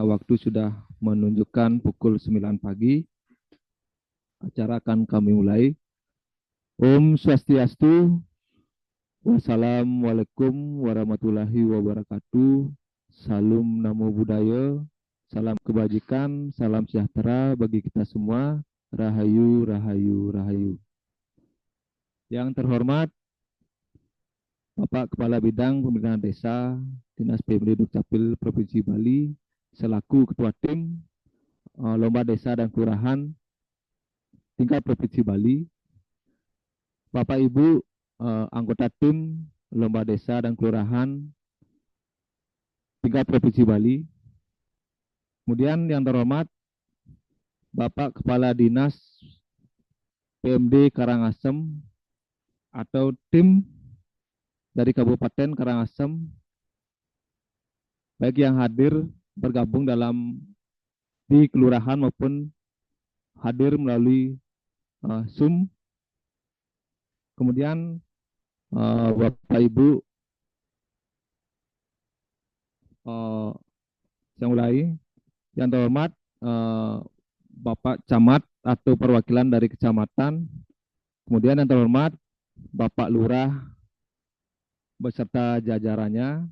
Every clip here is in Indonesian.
waktu sudah menunjukkan pukul 9 pagi. Acara akan kami mulai. Om Swastiastu. Wassalamualaikum warahmatullahi wabarakatuh. Salam Namo Buddhaya. Salam kebajikan, salam sejahtera bagi kita semua. Rahayu, rahayu, rahayu. Yang terhormat Bapak Kepala Bidang Pemerintahan Desa, Dinas PMD Dukcapil Provinsi Bali, selaku Ketua Tim Lomba Desa dan Kelurahan tingkat Provinsi Bali, Bapak Ibu anggota tim Lomba Desa dan Kelurahan tingkat Provinsi Bali, kemudian yang terhormat Bapak Kepala Dinas PMD Karangasem atau tim dari Kabupaten Karangasem, baik yang hadir bergabung di kelurahan maupun hadir melalui Zoom. Kemudian Bapak Ibu, saya mulai. Yang terhormat Bapak Camat atau perwakilan dari kecamatan, kemudian yang terhormat Bapak Lurah beserta jajarannya.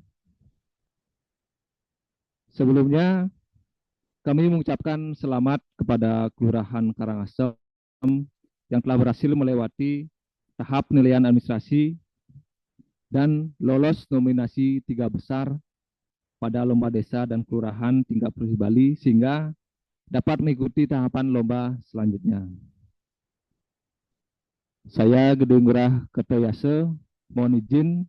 Sebelumnya kami mengucapkan selamat kepada Kelurahan Karangasem yang telah berhasil melewati tahap penilaian administrasi dan lolos nominasi 3 besar pada Lomba Desa dan Kelurahan tingkat Provinsi Bali sehingga dapat mengikuti tahapan lomba selanjutnya. Saya Gede Ngurah Kertoyase mohon izin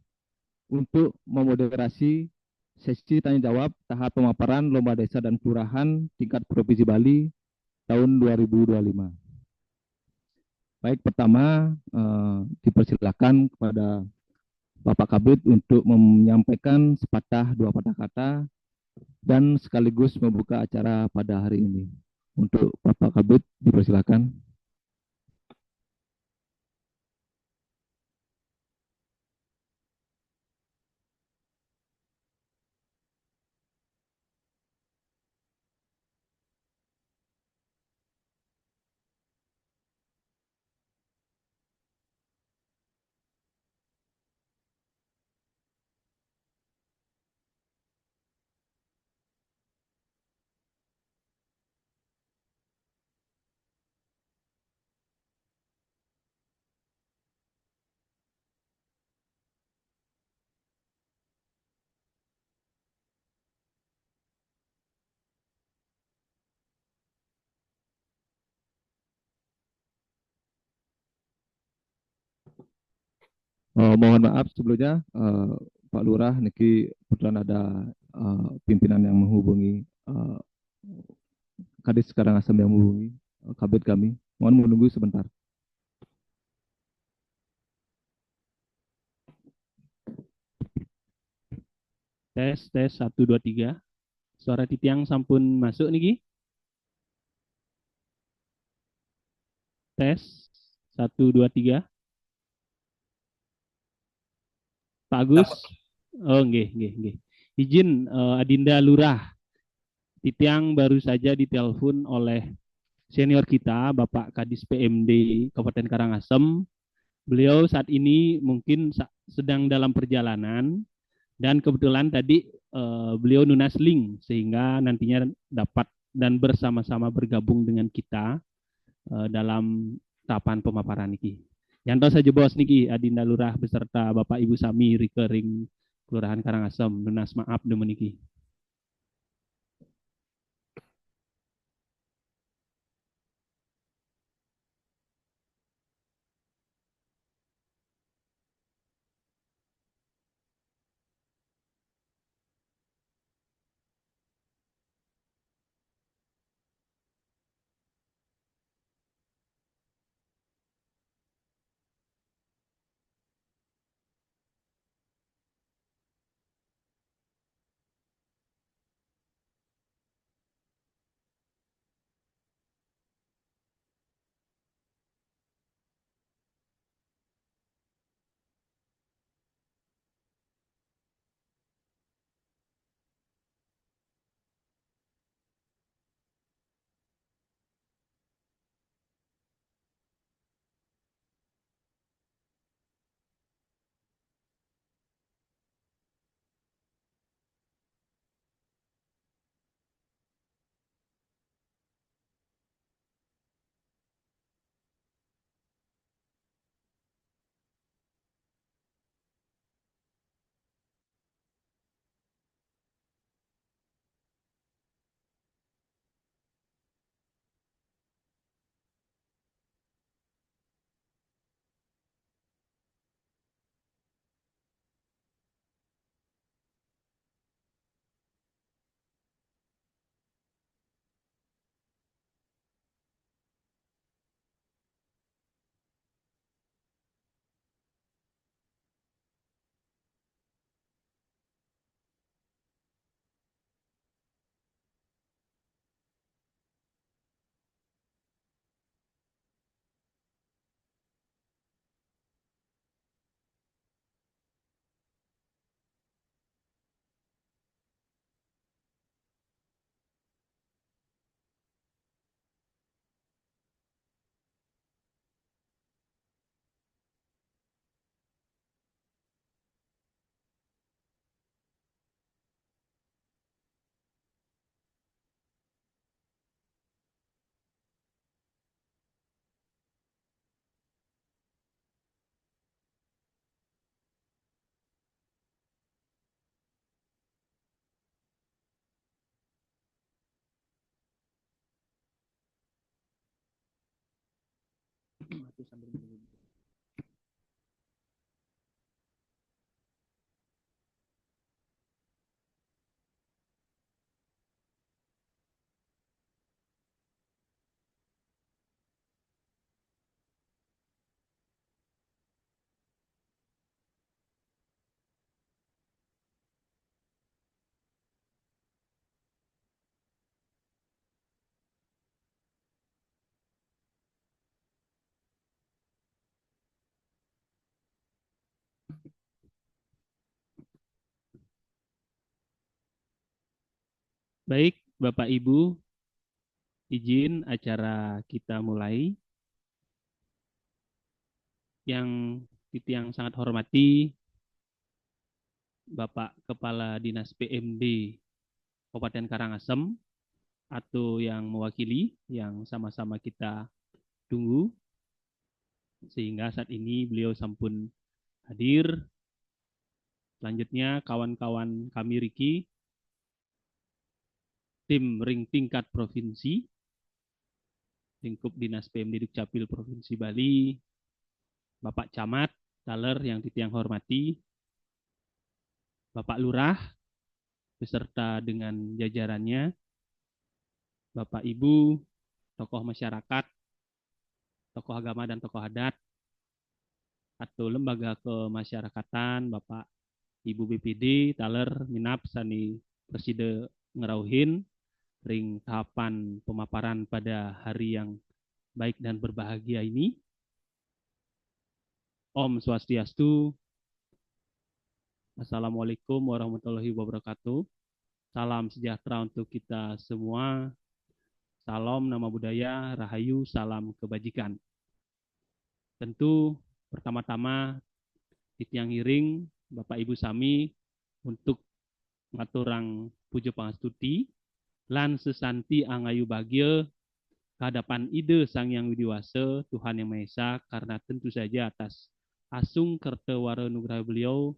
untuk memoderasi sesi tanya jawab tahap pemaparan Lomba Desa dan Kelurahan tingkat Provinsi Bali tahun 2025. Baik, pertama dipersilakan kepada Bapak Kabid untuk menyampaikan sepatah dua patah kata dan sekaligus membuka acara pada hari ini. Untuk Bapak Kabid dipersilakan. Mohon maaf sebelumnya Pak Lurah, niki kebetulan ada pimpinan yang menghubungi Kadis Karangasem yang menghubungi Kabid kami. Mohon menunggu sebentar. Tes 1 2 3. Suara Titiang sampun masuk niki. Tes 1 2 3. Pak Agus. Oh, nggih, nggih, nggih. Izin Adinda Lurah. Titiang baru saja ditelepon oleh senior kita, Bapak Kadis PMD Kabupaten Karangasem. Beliau saat ini mungkin sedang dalam perjalanan dan kebetulan tadi beliau nunas link sehingga nantinya dapat dan bersama-sama bergabung dengan kita dalam tahapan pemaparan niki. Yang tahu saja bos niki Adinda Lurah beserta Bapak Ibu Sami Recurring Kelurahan Karangasem nunas maaf demen niki. satu sambil menunggu. Baik, Bapak Ibu, izin acara kita mulai. Yang sangat hormati Bapak Kepala Dinas PMD Kabupaten Karangasem atau yang mewakili yang sama-sama kita tunggu sehingga saat ini beliau sampun hadir. Selanjutnya kawan-kawan kami Riki, tim ring tingkat provinsi, lingkup Dinas PMD Dukcapil Provinsi Bali, Bapak Camat, Taler yang titiang hormati, Bapak Lurah, beserta dengan jajarannya, Bapak Ibu, tokoh masyarakat, tokoh agama dan tokoh adat, atau lembaga kemasyarakatan, Bapak Ibu BPD, Taler, Minap, Sani, Preside ngerauhin, ring tahapan pemaparan pada hari yang baik dan berbahagia ini. Om Swastiastu. Assalamualaikum warahmatullahi wabarakatuh. Salam sejahtera untuk kita semua. Salam nama budaya, rahayu, salam kebajikan. Tentu pertama-tama titiang iring Bapak Ibu sami untuk ngaturang puja pangastuti lan sesanti angayu bagya kehadapan ide Sang Yang Widiwasa Tuhan Yang Maha Esa, karena tentu saja atas asung kerta wara nugraha beliau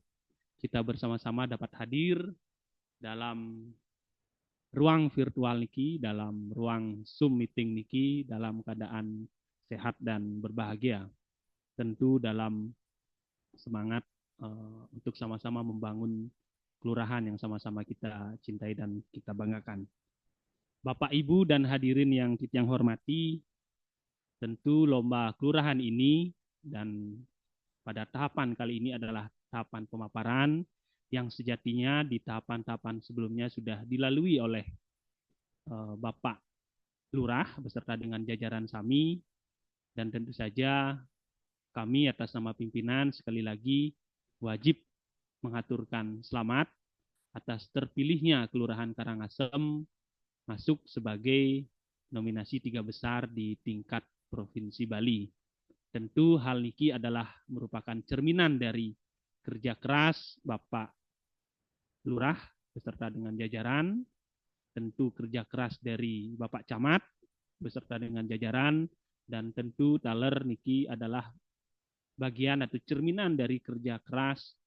kita bersama-sama dapat hadir dalam ruang virtual niki, dalam ruang Zoom meeting niki dalam keadaan sehat dan berbahagia. Tentu dalam semangat untuk sama-sama membangun kelurahan yang sama-sama kita cintai dan kita banggakan. Bapak, Ibu, dan hadirin yang kita hormati, tentu lomba kelurahan ini dan pada tahapan kali ini adalah tahapan pemaparan yang sejatinya di tahapan-tahapan sebelumnya sudah dilalui oleh Bapak Lurah beserta dengan jajaran SAMI, dan tentu saja kami atas nama pimpinan sekali lagi wajib mengaturkan selamat atas terpilihnya Kelurahan Karangasem masuk sebagai nominasi 3 besar di tingkat Provinsi Bali. Tentu hal niki adalah merupakan cerminan dari kerja keras Bapak Lurah beserta dengan jajaran, tentu kerja keras dari Bapak Camat beserta dengan jajaran, dan tentu Taler niki adalah bagian atau cerminan dari kerja keras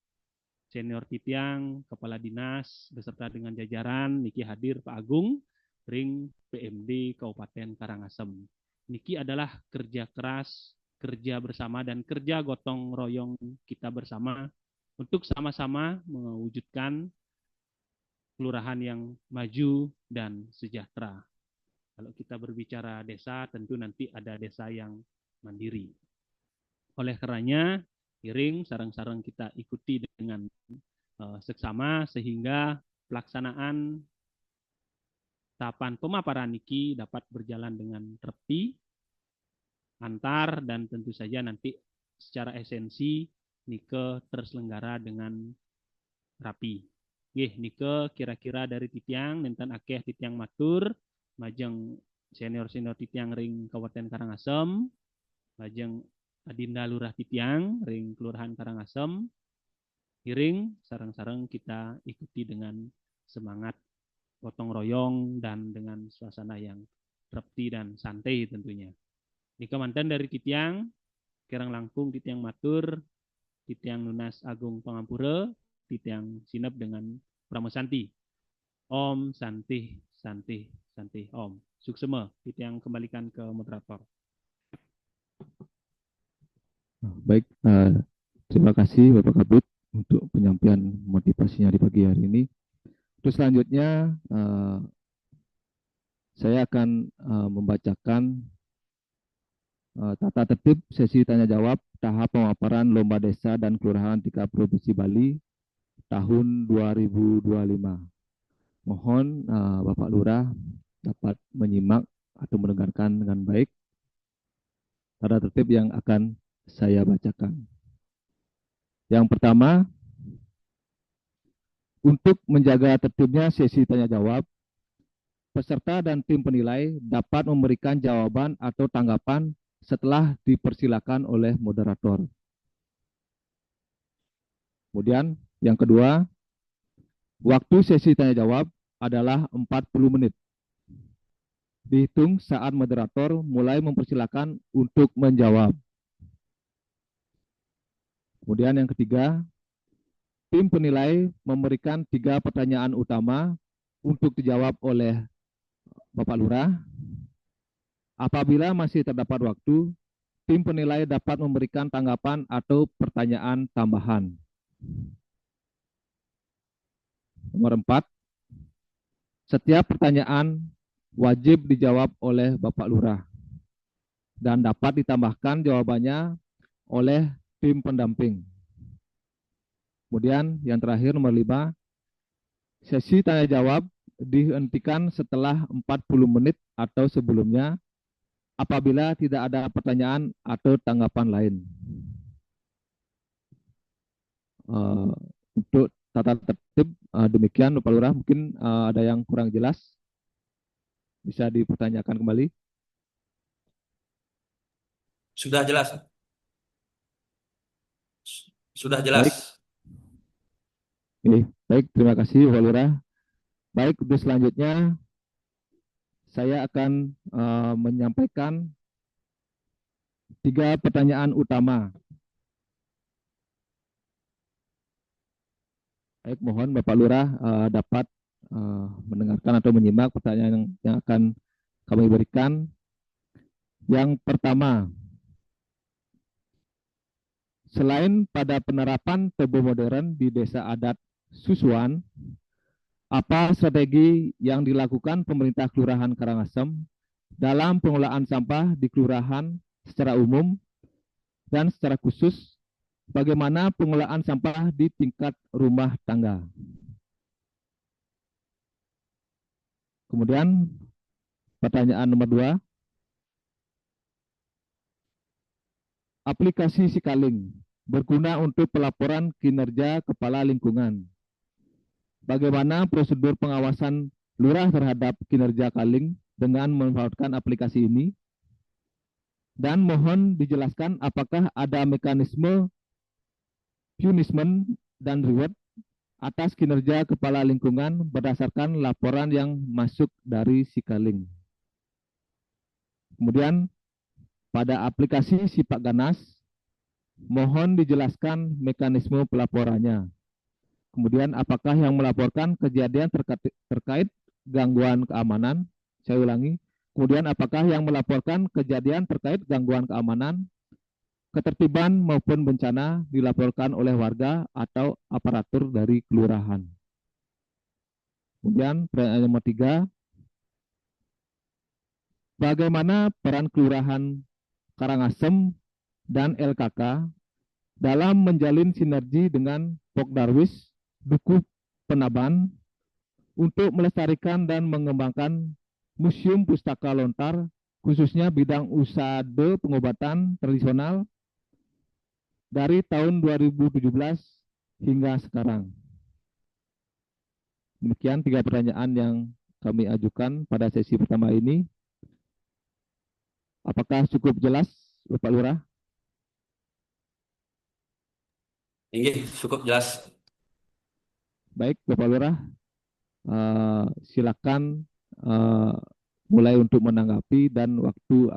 senior titiang, kepala dinas beserta dengan jajaran niki hadir Pak Agung ring PMD Kabupaten Karangasem. Niki adalah kerja keras, kerja bersama dan kerja gotong royong kita bersama untuk sama-sama mewujudkan kelurahan yang maju dan sejahtera. Kalau kita berbicara desa, tentu nanti ada desa yang mandiri. Oleh karenanya, iring sarang-sarang kita ikuti dengan seksama sehingga pelaksanaan tahapan pemaparan niki dapat berjalan dengan tertib, antar, dan tentu saja nanti secara esensi nike terselenggara dengan rapi. Nike kira-kira dari titiang nenten akeh titiang matur majeng senior-senior titiang ring Kabupaten Karangasem, majeng Adinda Lurah titiang ring Kelurahan Karangasem, iring sarang-sarang kita ikuti dengan semangat gotong royong dan dengan suasana yang repti dan santai tentunya. Nika mantan dari titiang, kerang langkung titiang matur, titiang lunas agung pangampura, titiang sinep dengan pramusanti. Om santi santi santi om. Suksema, titiang kembalikan ke moderator. Baik, terima kasih Bapak Kabut untuk penyampaian motivasinya di pagi hari ini. Terus selanjutnya saya akan membacakan tata tertib sesi tanya jawab tahap pemaparan lomba desa dan kelurahan tingkat Provinsi Bali tahun 2025. Mohon Bapak Lurah dapat menyimak atau mendengarkan dengan baik tata tertib yang akan saya bacakan. Yang pertama, untuk menjaga tertibnya sesi tanya jawab, peserta dan tim penilai dapat memberikan jawaban atau tanggapan setelah dipersilakan oleh moderator. Kemudian yang kedua, waktu sesi tanya jawab adalah 40 menit. Dihitung saat moderator mulai mempersilakan untuk menjawab. Kemudian yang ketiga, tim penilai memberikan 3 pertanyaan utama untuk dijawab oleh Bapak Lurah. Apabila masih terdapat waktu, tim penilai dapat memberikan tanggapan atau pertanyaan tambahan. Nomor 4, setiap pertanyaan wajib dijawab oleh Bapak Lurah dan dapat ditambahkan jawabannya oleh tim pendamping. Kemudian yang terakhir nomor 5, sesi tanya jawab dihentikan setelah 40 menit atau sebelumnya apabila tidak ada pertanyaan atau tanggapan lain. Untuk tata tertib demikian Bapak Lurah, mungkin ada yang kurang jelas bisa dipertanyakan kembali. Sudah jelas. Sudah jelas. Baik. Baik, terima kasih Bapak Lurah. Baik, untuk selanjutnya saya akan menyampaikan 3 pertanyaan utama. Baik, mohon Bapak Lurah dapat mendengarkan atau menyimak pertanyaan yang akan kami berikan. Yang pertama, selain pada penerapan tebu modern di desa adat Susuan, apa strategi yang dilakukan pemerintah Kelurahan Karangasem dalam pengelolaan sampah di kelurahan secara umum dan secara khusus bagaimana pengelolaan sampah di tingkat rumah tangga? Kemudian pertanyaan nomor 2, aplikasi Sikaling berguna untuk pelaporan kinerja kepala lingkungan. Bagaimana prosedur pengawasan lurah terhadap kinerja Kaling dengan memanfaatkan aplikasi ini? Dan mohon dijelaskan apakah ada mekanisme punishment dan reward atas kinerja kepala lingkungan berdasarkan laporan yang masuk dari Sikaling. Kemudian pada aplikasi Sipak Ganas, mohon dijelaskan mekanisme pelaporannya. Kemudian apakah yang melaporkan kejadian terkait gangguan keamanan? Saya ulangi. Kemudian apakah yang melaporkan kejadian terkait gangguan keamanan, ketertiban maupun bencana dilaporkan oleh warga atau aparatur dari kelurahan? Kemudian pertanyaan nomor 3, bagaimana peran kelurahan Karangasem dan LKK dalam menjalin sinergi dengan Pokdarwis Dukuh Penaban untuk melestarikan dan mengembangkan Museum Pustaka Lontar, khususnya bidang usade pengobatan tradisional dari tahun 2017 hingga sekarang. Demikian 3 pertanyaan yang kami ajukan pada sesi pertama ini. Apakah cukup jelas, Bapak Lurah? Ini cukup jelas. Baik, Bapak Lurah, silakan mulai untuk menanggapi dan waktu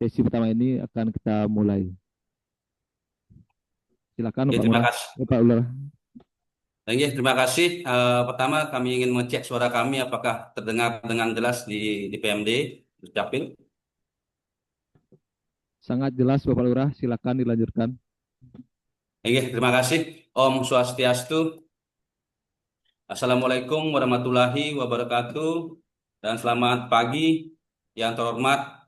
sesi pertama ini akan kita mulai. Silakan Bapak terima Lurah. kasih. Bapak Lurah. Terima kasih. Pertama kami ingin mengecek suara kami apakah terdengar dengan jelas di PMD Dukcapil. Sangat jelas Bapak Lurah, silakan dilanjutkan. Terima kasih. Om Swastiastu. Assalamualaikum warahmatullahi wabarakatuh. Dan selamat pagi yang terhormat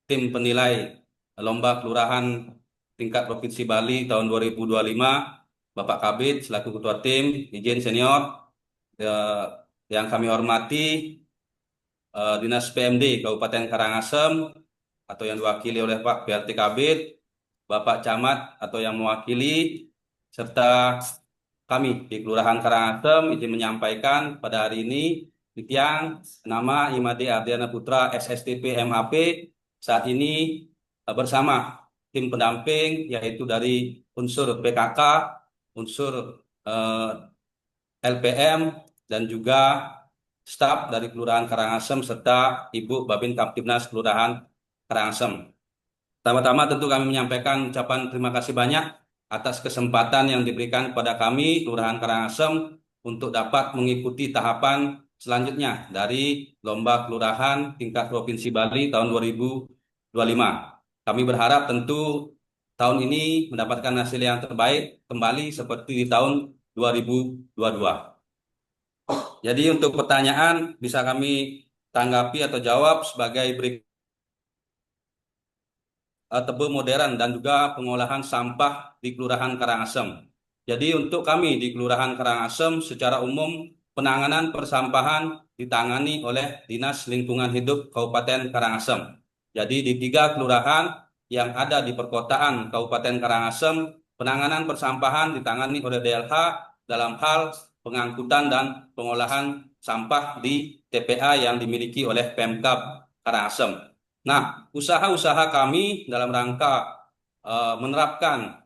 tim penilai Lomba Kelurahan tingkat Provinsi Bali tahun 2025, Bapak Kabid selaku Ketua Tim, izin senior, yang kami hormati Dinas PMD Kabupaten Karangasem atau yang diwakili oleh Pak PLT Kabid, Bapak Camat atau yang mewakili, serta kami di Kelurahan Karangasem izin menyampaikan pada hari ini Tiang nama Imade Ardiana Putra SSTP MAP saat ini bersama tim pendamping yaitu dari unsur PKK, unsur LPM dan juga staf dari Kelurahan Karangasem serta Ibu Babin Kamtibnas Kelurahan Karangasem. Pertama-tama tentu kami menyampaikan ucapan terima kasih banyak atas kesempatan yang diberikan kepada kami Kelurahan Karangasem untuk dapat mengikuti tahapan selanjutnya dari Lomba Kelurahan tingkat Provinsi Bali tahun 2025. Kami berharap tentu tahun ini mendapatkan hasil yang terbaik kembali seperti di tahun 2022. Jadi untuk pertanyaan bisa kami tanggapi atau jawab sebagai berikut. Tebe modern dan juga pengolahan sampah di Kelurahan Karangasem. Jadi untuk kami di Kelurahan Karangasem secara umum penanganan persampahan ditangani oleh Dinas Lingkungan Hidup Kabupaten Karangasem. Jadi di 3 kelurahan yang ada di perkotaan Kabupaten Karangasem, penanganan persampahan ditangani oleh DLH dalam hal pengangkutan dan pengolahan sampah di TPA yang dimiliki oleh Pemkab Karangasem. Nah, usaha-usaha kami dalam rangka menerapkan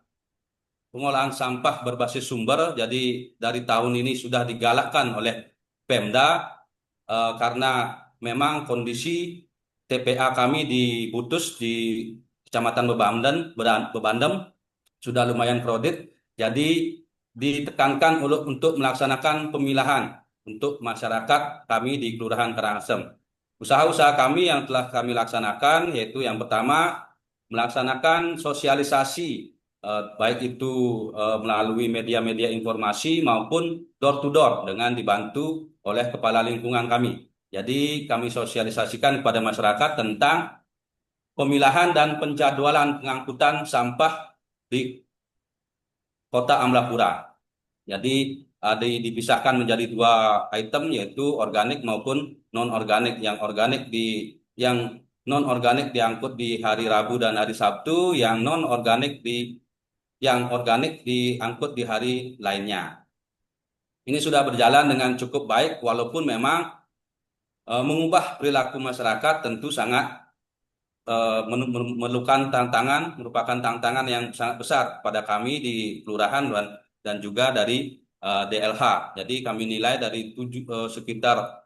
pengolahan sampah berbasis sumber, jadi dari tahun ini sudah digalakkan oleh Pemda karena memang kondisi TPA kami di Butus di Kecamatan Bebandem sudah lumayan crowded, jadi ditekankan untuk melaksanakan pemilahan untuk masyarakat kami di Kelurahan Karangasem. Usaha-usaha kami yang telah kami laksanakan yaitu yang pertama melaksanakan sosialisasi baik itu melalui media-media informasi maupun door to door dengan dibantu oleh kepala lingkungan kami. Jadi kami sosialisasikan kepada masyarakat tentang pemilahan dan penjadwalan pengangkutan sampah di Kota Amlapura. Jadi dipisahkan menjadi 2 item yaitu organik maupun non-organik. Yang non-organik diangkut di hari Rabu dan hari Sabtu, yang organik diangkut di hari lainnya. Ini sudah berjalan dengan cukup baik walaupun memang mengubah perilaku masyarakat tentu sangat merupakan tantangan yang sangat besar pada kami di kelurahan dan juga dari DLH. Jadi kami nilai dari sekitar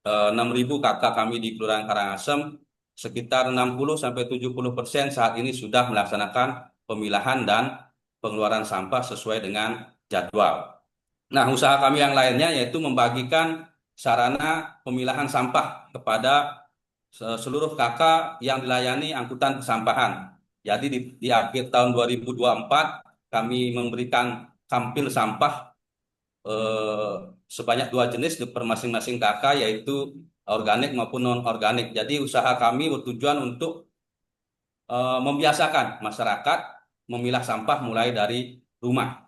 6.000 kakak kami di Kelurahan Karangasem, sekitar 60-70% saat ini sudah melaksanakan pemilahan dan pengeluaran sampah sesuai dengan jadwal. Nah, usaha kami yang lainnya yaitu membagikan sarana pemilahan sampah kepada seluruh kakak yang dilayani angkutan persampahan. Jadi di akhir tahun 2024 kami memberikan kampil sampah sebanyak 2 jenis per masing-masing kakak yaitu organik maupun non-organik. Jadi usaha kami bertujuan untuk membiasakan masyarakat memilah sampah mulai dari rumah.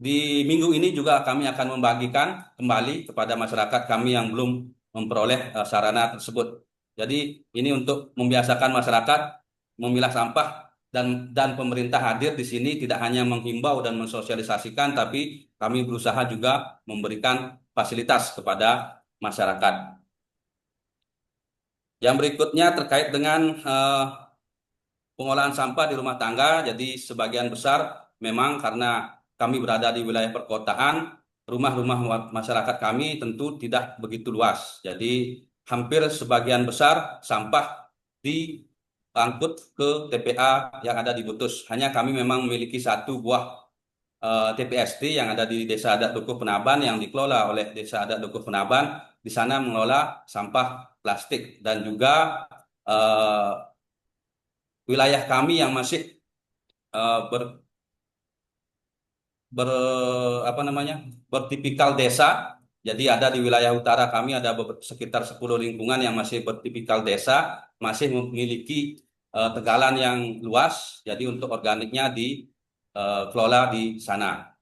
Di minggu ini juga kami akan membagikan kembali kepada masyarakat kami yang belum memperoleh sarana tersebut. Jadi ini untuk membiasakan masyarakat memilah sampah dan pemerintah hadir di sini tidak hanya menghimbau dan mensosialisasikan, tapi kami berusaha juga memberikan fasilitas kepada masyarakat. Yang berikutnya terkait dengan pengolahan sampah di rumah tangga. Jadi sebagian besar memang karena kami berada di wilayah perkotaan, rumah-rumah masyarakat kami tentu tidak begitu luas. Jadi hampir sebagian besar sampah diangkut ke TPA yang ada di Butus. Hanya kami memang memiliki 1 buah TPST yang ada di Desa Adat Dukuh Penaban yang dikelola oleh Desa Adat Dukuh Penaban. Di sana mengelola sampah plastik dan juga wilayah kami yang masih eh, ber, ber apa namanya bertipikal desa. Jadi ada di wilayah utara kami ada sekitar 10 lingkungan yang masih bertipikal desa, masih memiliki tegalan yang luas. Jadi untuk organiknya dikelola di sana.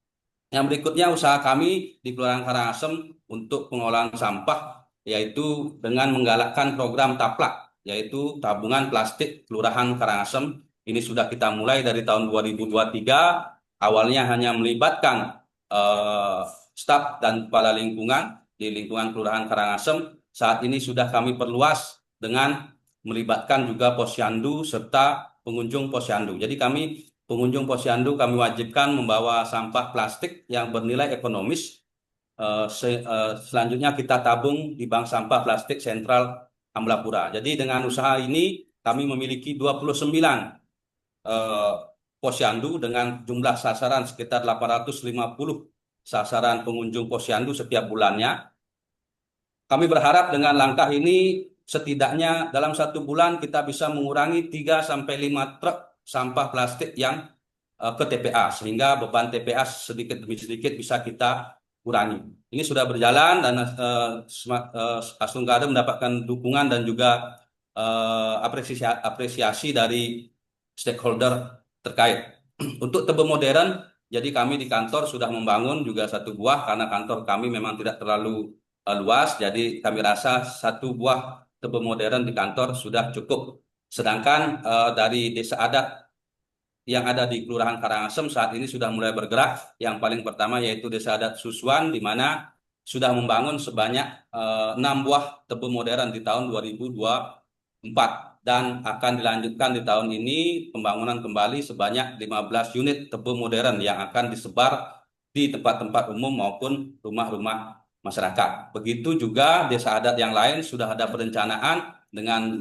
Yang berikutnya usaha kami di Kelurahan Karangasem untuk pengolahan sampah yaitu dengan menggalakkan program TAPLAK yaitu tabungan plastik Kelurahan Karangasem. Ini sudah kita mulai dari tahun 2023. Awalnya hanya melibatkan eh, staf dan kepala lingkungan di lingkungan Kelurahan Karangasem. Saat ini sudah kami perluas dengan melibatkan juga posyandu serta pengunjung posyandu. Jadi pengunjung posyandu kami wajibkan membawa sampah plastik yang bernilai ekonomis. Selanjutnya kita tabung di bank sampah plastik sentral Amblapura. Jadi dengan usaha ini kami memiliki 29 posyandu dengan jumlah sasaran sekitar 850 sasaran pengunjung posyandu setiap bulannya. Kami berharap dengan langkah ini setidaknya dalam 1 bulan kita bisa mengurangi 3 sampai 5 truk sampah plastik yang ke TPA sehingga beban TPA sedikit demi sedikit bisa kita kurangi. Ini sudah berjalan dan Astung mendapatkan dukungan dan juga apresiasi dari stakeholder terkait. Untuk tebe modern, jadi kami di kantor sudah membangun juga 1 buah karena kantor kami memang tidak terlalu luas, jadi kami rasa 1 buah tebe modern di kantor sudah cukup. Sedangkan dari desa adat yang ada di Kelurahan Karangasem saat ini sudah mulai bergerak. Yang paling pertama yaitu Desa Adat Susuan, di mana sudah membangun sebanyak 6 buah tebe modern di tahun 2024 dan akan dilanjutkan di tahun ini pembangunan kembali sebanyak 15 unit tebe modern yang akan disebar di tempat-tempat umum maupun rumah-rumah masyarakat. Begitu juga desa adat yang lain sudah ada perencanaan dengan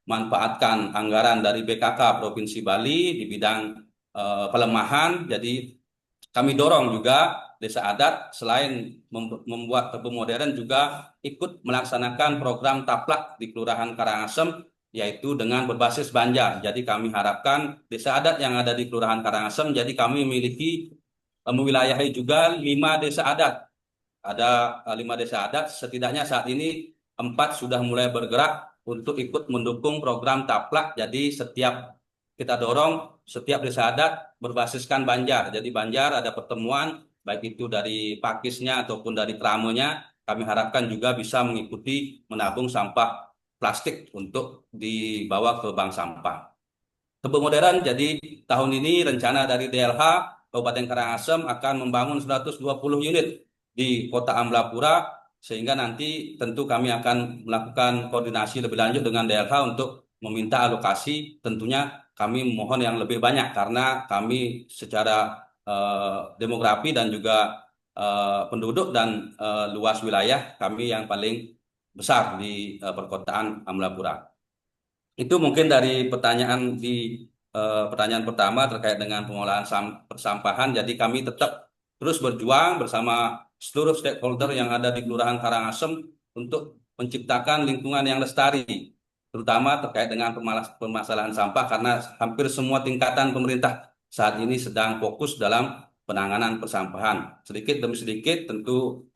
manfaatkan anggaran dari BKK Provinsi Bali di bidang pelemahan. Jadi kami dorong juga desa adat selain membuat tebe modern juga ikut melaksanakan program TAPLAK di Kelurahan Karangasem yaitu dengan berbasis Banjar. Jadi kami harapkan desa adat yang ada di Kelurahan Karangasem, jadi kami memiliki mewilayahi juga 5 desa adat. Ada 5 desa adat, setidaknya saat ini 4 sudah mulai bergerak untuk ikut mendukung program TAPLAK. Jadi kita dorong setiap desa adat berbasiskan Banjar. Jadi Banjar ada pertemuan, baik itu dari pakisnya ataupun dari keramonya. Kami harapkan juga bisa mengikuti menabung sampah plastik untuk dibawa ke bank sampah. Tebe modern, jadi tahun ini rencana dari DLH Kabupaten Karangasem akan membangun 120 unit di Kota Amblapura, sehingga nanti tentu kami akan melakukan koordinasi lebih lanjut dengan DLH untuk meminta alokasi. Tentunya kami mohon yang lebih banyak karena kami secara demografi dan juga penduduk dan luas wilayah kami yang paling besar di perkotaan Amblapura. Itu mungkin dari pertanyaan pertama terkait dengan pengolahan persampahan. Jadi kami tetap terus berjuang bersama seluruh stakeholder yang ada di Kelurahan Karangasem untuk menciptakan lingkungan yang lestari, terutama terkait dengan permasalahan sampah karena hampir semua tingkatan pemerintah saat ini sedang fokus dalam penanganan persampahan. Sedikit demi sedikit tentu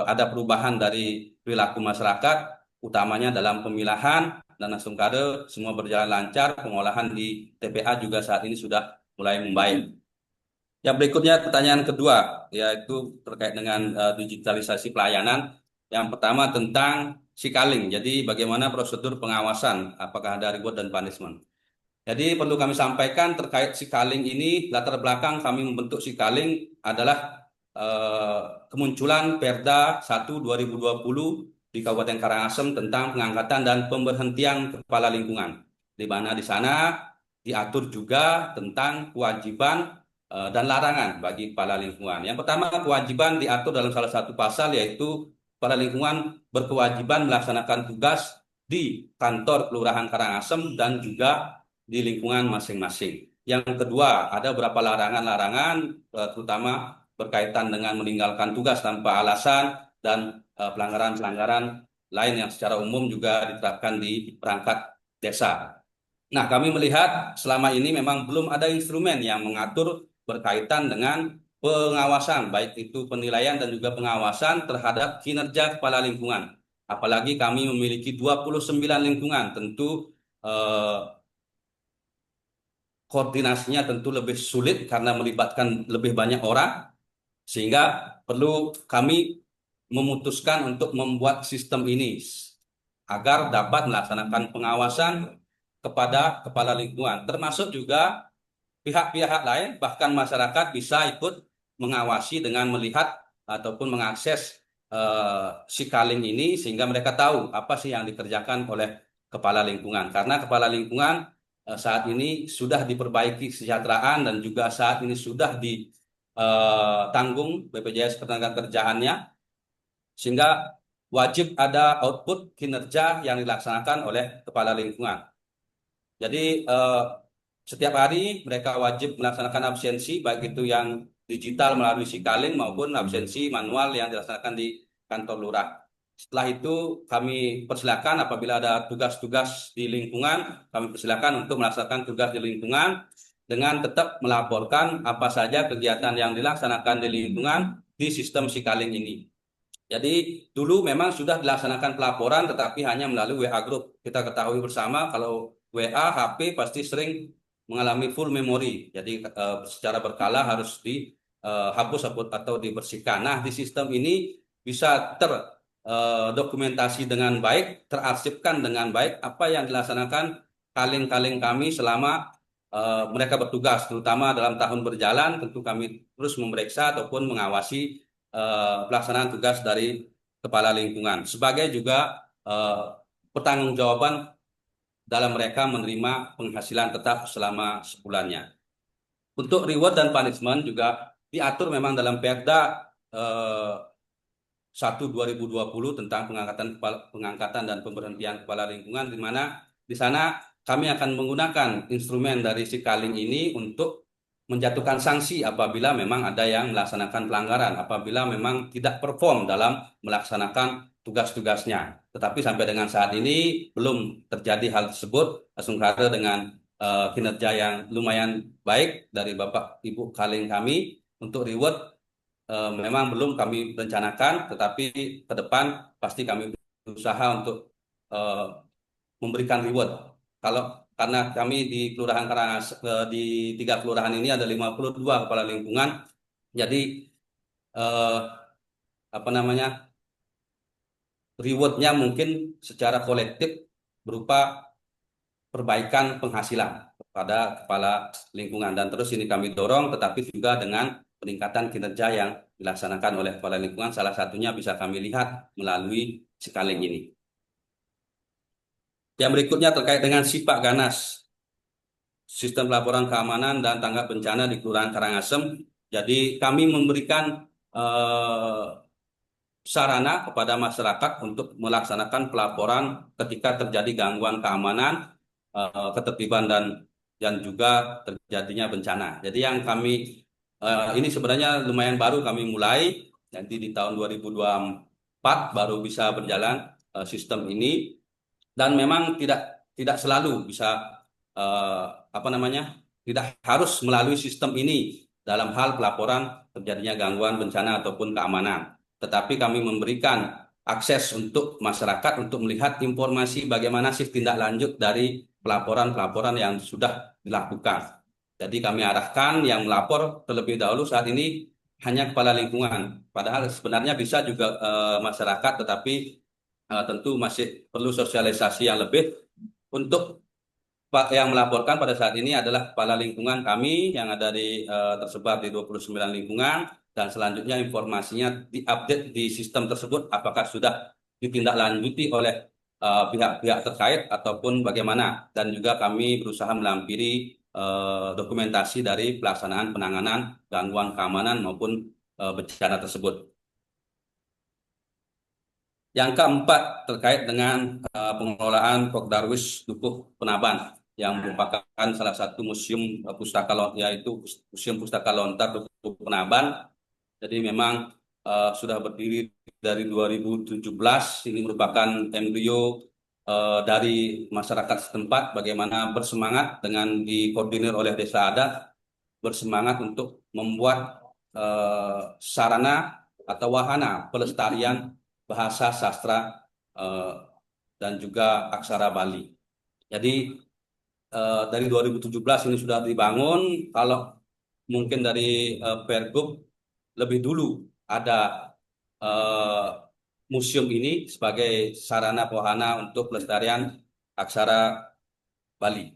ada perubahan dari perilaku masyarakat, utamanya dalam pemilahan dan Astumkade semua berjalan lancar, pengolahan di TPA juga saat ini sudah mulai membaik. Yang berikutnya pertanyaan kedua, yaitu terkait dengan digitalisasi pelayanan. Yang pertama tentang Sikaling. Jadi bagaimana prosedur pengawasan, apakah ada reward dan punishment. Jadi perlu kami sampaikan terkait Sikaling ini, latar belakang kami membentuk Sikaling adalah kemunculan Perda 1 2020 di Kabupaten Karangasem tentang pengangkatan dan pemberhentian kepala lingkungan, di mana di sana diatur juga tentang kewajiban dan larangan bagi kepala lingkungan. Yang pertama, kewajiban diatur dalam salah satu pasal, yaitu kepala lingkungan berkewajiban melaksanakan tugas di kantor Kelurahan Karangasem dan juga di lingkungan masing-masing. Yang kedua, ada beberapa larangan-larangan, terutama berkaitan dengan meninggalkan tugas tanpa alasan dan pelanggaran-pelanggaran lain yang secara umum juga diterapkan di perangkat desa. Nah, kami melihat selama ini memang belum ada instrumen yang mengatur berkaitan dengan pengawasan, baik itu penilaian dan juga pengawasan terhadap kinerja kepala lingkungan. Apalagi kami memiliki 29 lingkungan, tentu koordinasinya tentu lebih sulit karena melibatkan lebih banyak orang, sehingga perlu kami memutuskan untuk membuat sistem ini agar dapat melaksanakan pengawasan kepada kepala lingkungan, termasuk juga pihak-pihak lain, bahkan masyarakat bisa ikut mengawasi dengan melihat ataupun mengakses Sikaling ini sehingga mereka tahu apa sih yang dikerjakan oleh kepala lingkungan. Karena kepala lingkungan saat ini sudah diperbaiki kesejahteraan dan juga saat ini sudah ditanggung BPJS Ketenagakerjaannya, sehingga wajib ada output kinerja yang dilaksanakan oleh kepala lingkungan. Jadi setiap hari mereka wajib melaksanakan absensi, baik itu yang digital melalui Sikaling maupun absensi manual yang dilaksanakan di kantor lurah. Setelah itu kami persilakan apabila ada tugas-tugas di lingkungan, kami persilakan untuk melaksanakan tugas di lingkungan dengan tetap melaporkan apa saja kegiatan yang dilaksanakan di lingkungan di sistem Sikaling ini. Jadi dulu memang sudah dilaksanakan pelaporan tetapi hanya melalui WA Group. Kita ketahui bersama kalau WA, HP pasti sering mengalami full memory. Jadi secara berkala harus dihapus atau dibersihkan. Nah, di sistem ini bisa terdokumentasi dengan baik, terarsipkan dengan baik apa yang dilaksanakan kaling-kaling kami selama mereka bertugas, terutama dalam tahun berjalan. Tentu kami terus memeriksa ataupun mengawasi pelaksanaan tugas dari kepala lingkungan sebagai juga pertanggungjawaban dalam mereka menerima penghasilan tetap selama sebulannya. Untuk reward dan punishment juga diatur memang dalam Perda 1/2020 tentang pengangkatan dan pemberhentian kepala lingkungan, di mana di sana kami akan menggunakan instrumen dari Sikaling ini untuk menjatuhkan sanksi apabila memang ada yang melaksanakan pelanggaran, apabila memang tidak perform dalam melaksanakan tugas-tugasnya. Tetapi sampai dengan saat ini belum terjadi hal tersebut, sungkawa dengan kinerja yang lumayan baik dari Bapak Ibu Kaling kami. Untuk reward memang belum kami rencanakan, tetapi ke depan pasti kami berusaha untuk memberikan reward. Karena kami di Kelurahan di 3 kelurahan ini ada 52 kepala lingkungan, jadi rewardnya mungkin secara kolektif berupa perbaikan penghasilan kepada kepala lingkungan, dan terus ini kami dorong, tetapi juga dengan peningkatan kinerja yang dilaksanakan oleh kepala lingkungan, salah satunya bisa kami lihat melalui Sikaling ini. Yang berikutnya terkait dengan SIPAK Ganas, Sistem Pelaporan Keamanan dan Tanggap Bencana di Kelurahan Karangasem. Jadi kami memberikan sarana kepada masyarakat untuk melaksanakan pelaporan ketika terjadi gangguan keamanan, ketertiban dan juga terjadinya bencana. Jadi yang kami ini sebenarnya lumayan baru kami mulai, nanti di tahun 2024 baru bisa berjalan sistem ini, dan memang tidak selalu bisa tidak harus melalui sistem ini dalam hal pelaporan terjadinya gangguan bencana ataupun keamanan. Tetapi kami memberikan akses untuk masyarakat untuk melihat informasi bagaimana sih tindak lanjut dari pelaporan-pelaporan yang sudah dilakukan. Jadi kami arahkan yang melapor terlebih dahulu saat ini hanya kepala lingkungan. Padahal sebenarnya bisa juga masyarakat, tetapi tentu masih perlu sosialisasi yang lebih. Untuk yang melaporkan pada saat ini adalah kepala lingkungan kami yang ada tersebar di 29 lingkungan, dan selanjutnya informasinya diupdate di sistem tersebut apakah sudah ditindaklanjuti oleh pihak-pihak terkait ataupun bagaimana, dan juga kami berusaha melampiri dokumentasi dari pelaksanaan penanganan gangguan keamanan maupun bencana tersebut. Yang keempat terkait dengan pengelolaan Kok Darwis Dukuh Penaban, yang merupakan salah satu museum pustaka lontar, yaitu Museum Pustaka Lontar Dukuh Penaban. Jadi memang sudah berdiri dari 2017, ini merupakan embrio dari masyarakat setempat bagaimana bersemangat dengan dikoordinir oleh desa adat bersemangat untuk membuat sarana atau wahana pelestarian bahasa sastra dan juga aksara Bali. Jadi dari 2017 ini sudah dibangun. Kalau mungkin dari Pergub lebih dulu ada museum ini sebagai sarana wahana untuk pelestarian aksara Bali.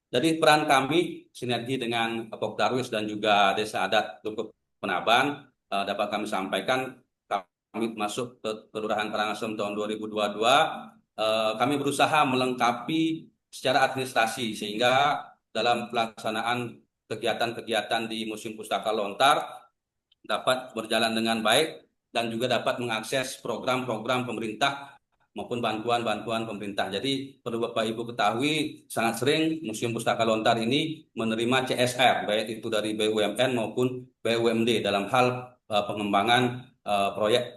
Jadi peran kami sinergi dengan Pokdarwis dan juga Desa Adat Lubuk Penaban dapat kami sampaikan. Kami masuk ke Kelurahan Karangasem tahun 2022. Kami berusaha melengkapi secara administrasi sehingga dalam pelaksanaan kegiatan-kegiatan di Museum Pustaka Lontar dapat berjalan dengan baik dan juga dapat mengakses program-program pemerintah maupun bantuan-bantuan pemerintah. Jadi perlu Bapak Ibu ketahui sangat sering Museum Pustaka Lontar ini menerima CSR baik itu dari BUMN maupun BUMD dalam hal pengembangan proyek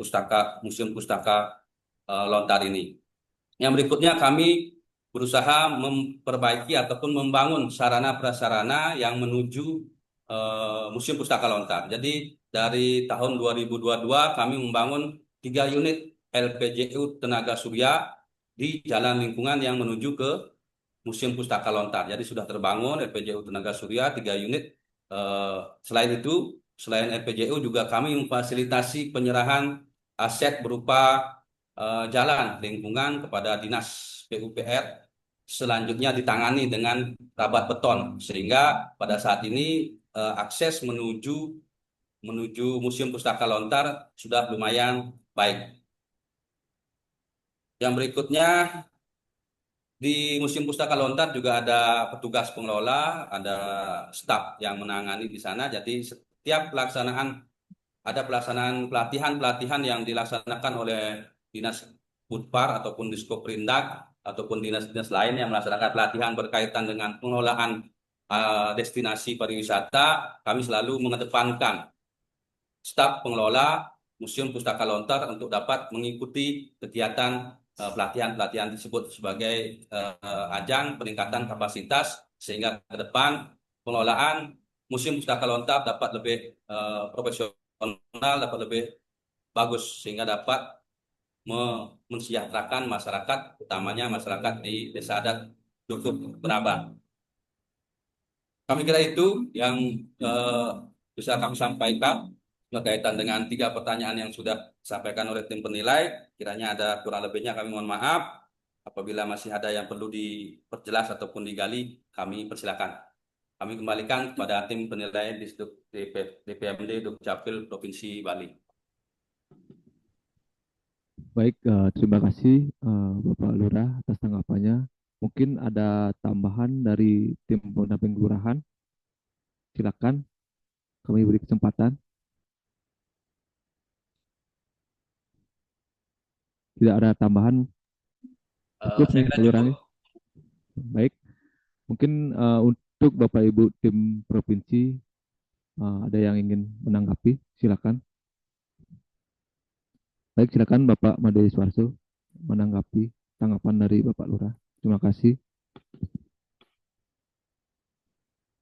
Museum Pustaka Lontar ini. Yang berikutnya kami berusaha memperbaiki ataupun membangun sarana prasarana yang menuju Museum Pustaka Lontar. Jadi dari tahun 2022 kami membangun 3 unit LPJU tenaga surya di jalan lingkungan yang menuju ke Museum Pustaka Lontar. Jadi sudah terbangun LPJU tenaga surya 3 unit. Selain itu, selain LPJU juga kami memfasilitasi penyerahan aset berupa jalan lingkungan kepada Dinas PUPR. Selanjutnya ditangani dengan rabat beton sehingga pada saat ini akses menuju Museum Pustaka Lontar sudah lumayan baik. Yang berikutnya di Museum Pustaka Lontar juga ada petugas pengelola, ada staf yang menangani di sana. Jadi setiap ada pelaksanaan pelatihan yang dilaksanakan oleh Dinas Putpar ataupun Diskoperindak ataupun dinas-dinas lain yang melaksanakan pelatihan berkaitan dengan pengelolaan destinasi pariwisata, kami selalu mengedepankan staf pengelola Museum Pustaka Lontar untuk dapat mengikuti kegiatan pelatihan-pelatihan tersebut sebagai ajang peningkatan kapasitas sehingga ke depan pengelolaan Museum Pustaka Lontar dapat lebih profesional, dapat lebih bagus sehingga dapat mensejahterakan masyarakat, utamanya masyarakat di Desa Adat Lubuk Penaban. Kami kira itu yang bisa kami sampaikan berkaitan dengan 3 pertanyaan yang sudah disampaikan oleh tim penilai. Kiranya ada kurang lebihnya kami mohon maaf. Apabila masih ada yang perlu diperjelas ataupun digali, kami persilakan. Kami kembalikan kepada tim penilai di DPMD Dukcapil Provinsi Bali. Baik, terima kasih Bapak Lurah atas tanggapannya. Mungkin ada tambahan dari tim pendamping kelurahan. Silakan, kami beri kesempatan. Tidak ada tambahan. Cukup nih kelurahan. Baik, mungkin untuk Bapak Ibu tim provinsi ada yang ingin menanggapi, silakan. Baik, silakan Bapak Made Suarso menanggapi tanggapan dari Bapak Lurah. Terima kasih.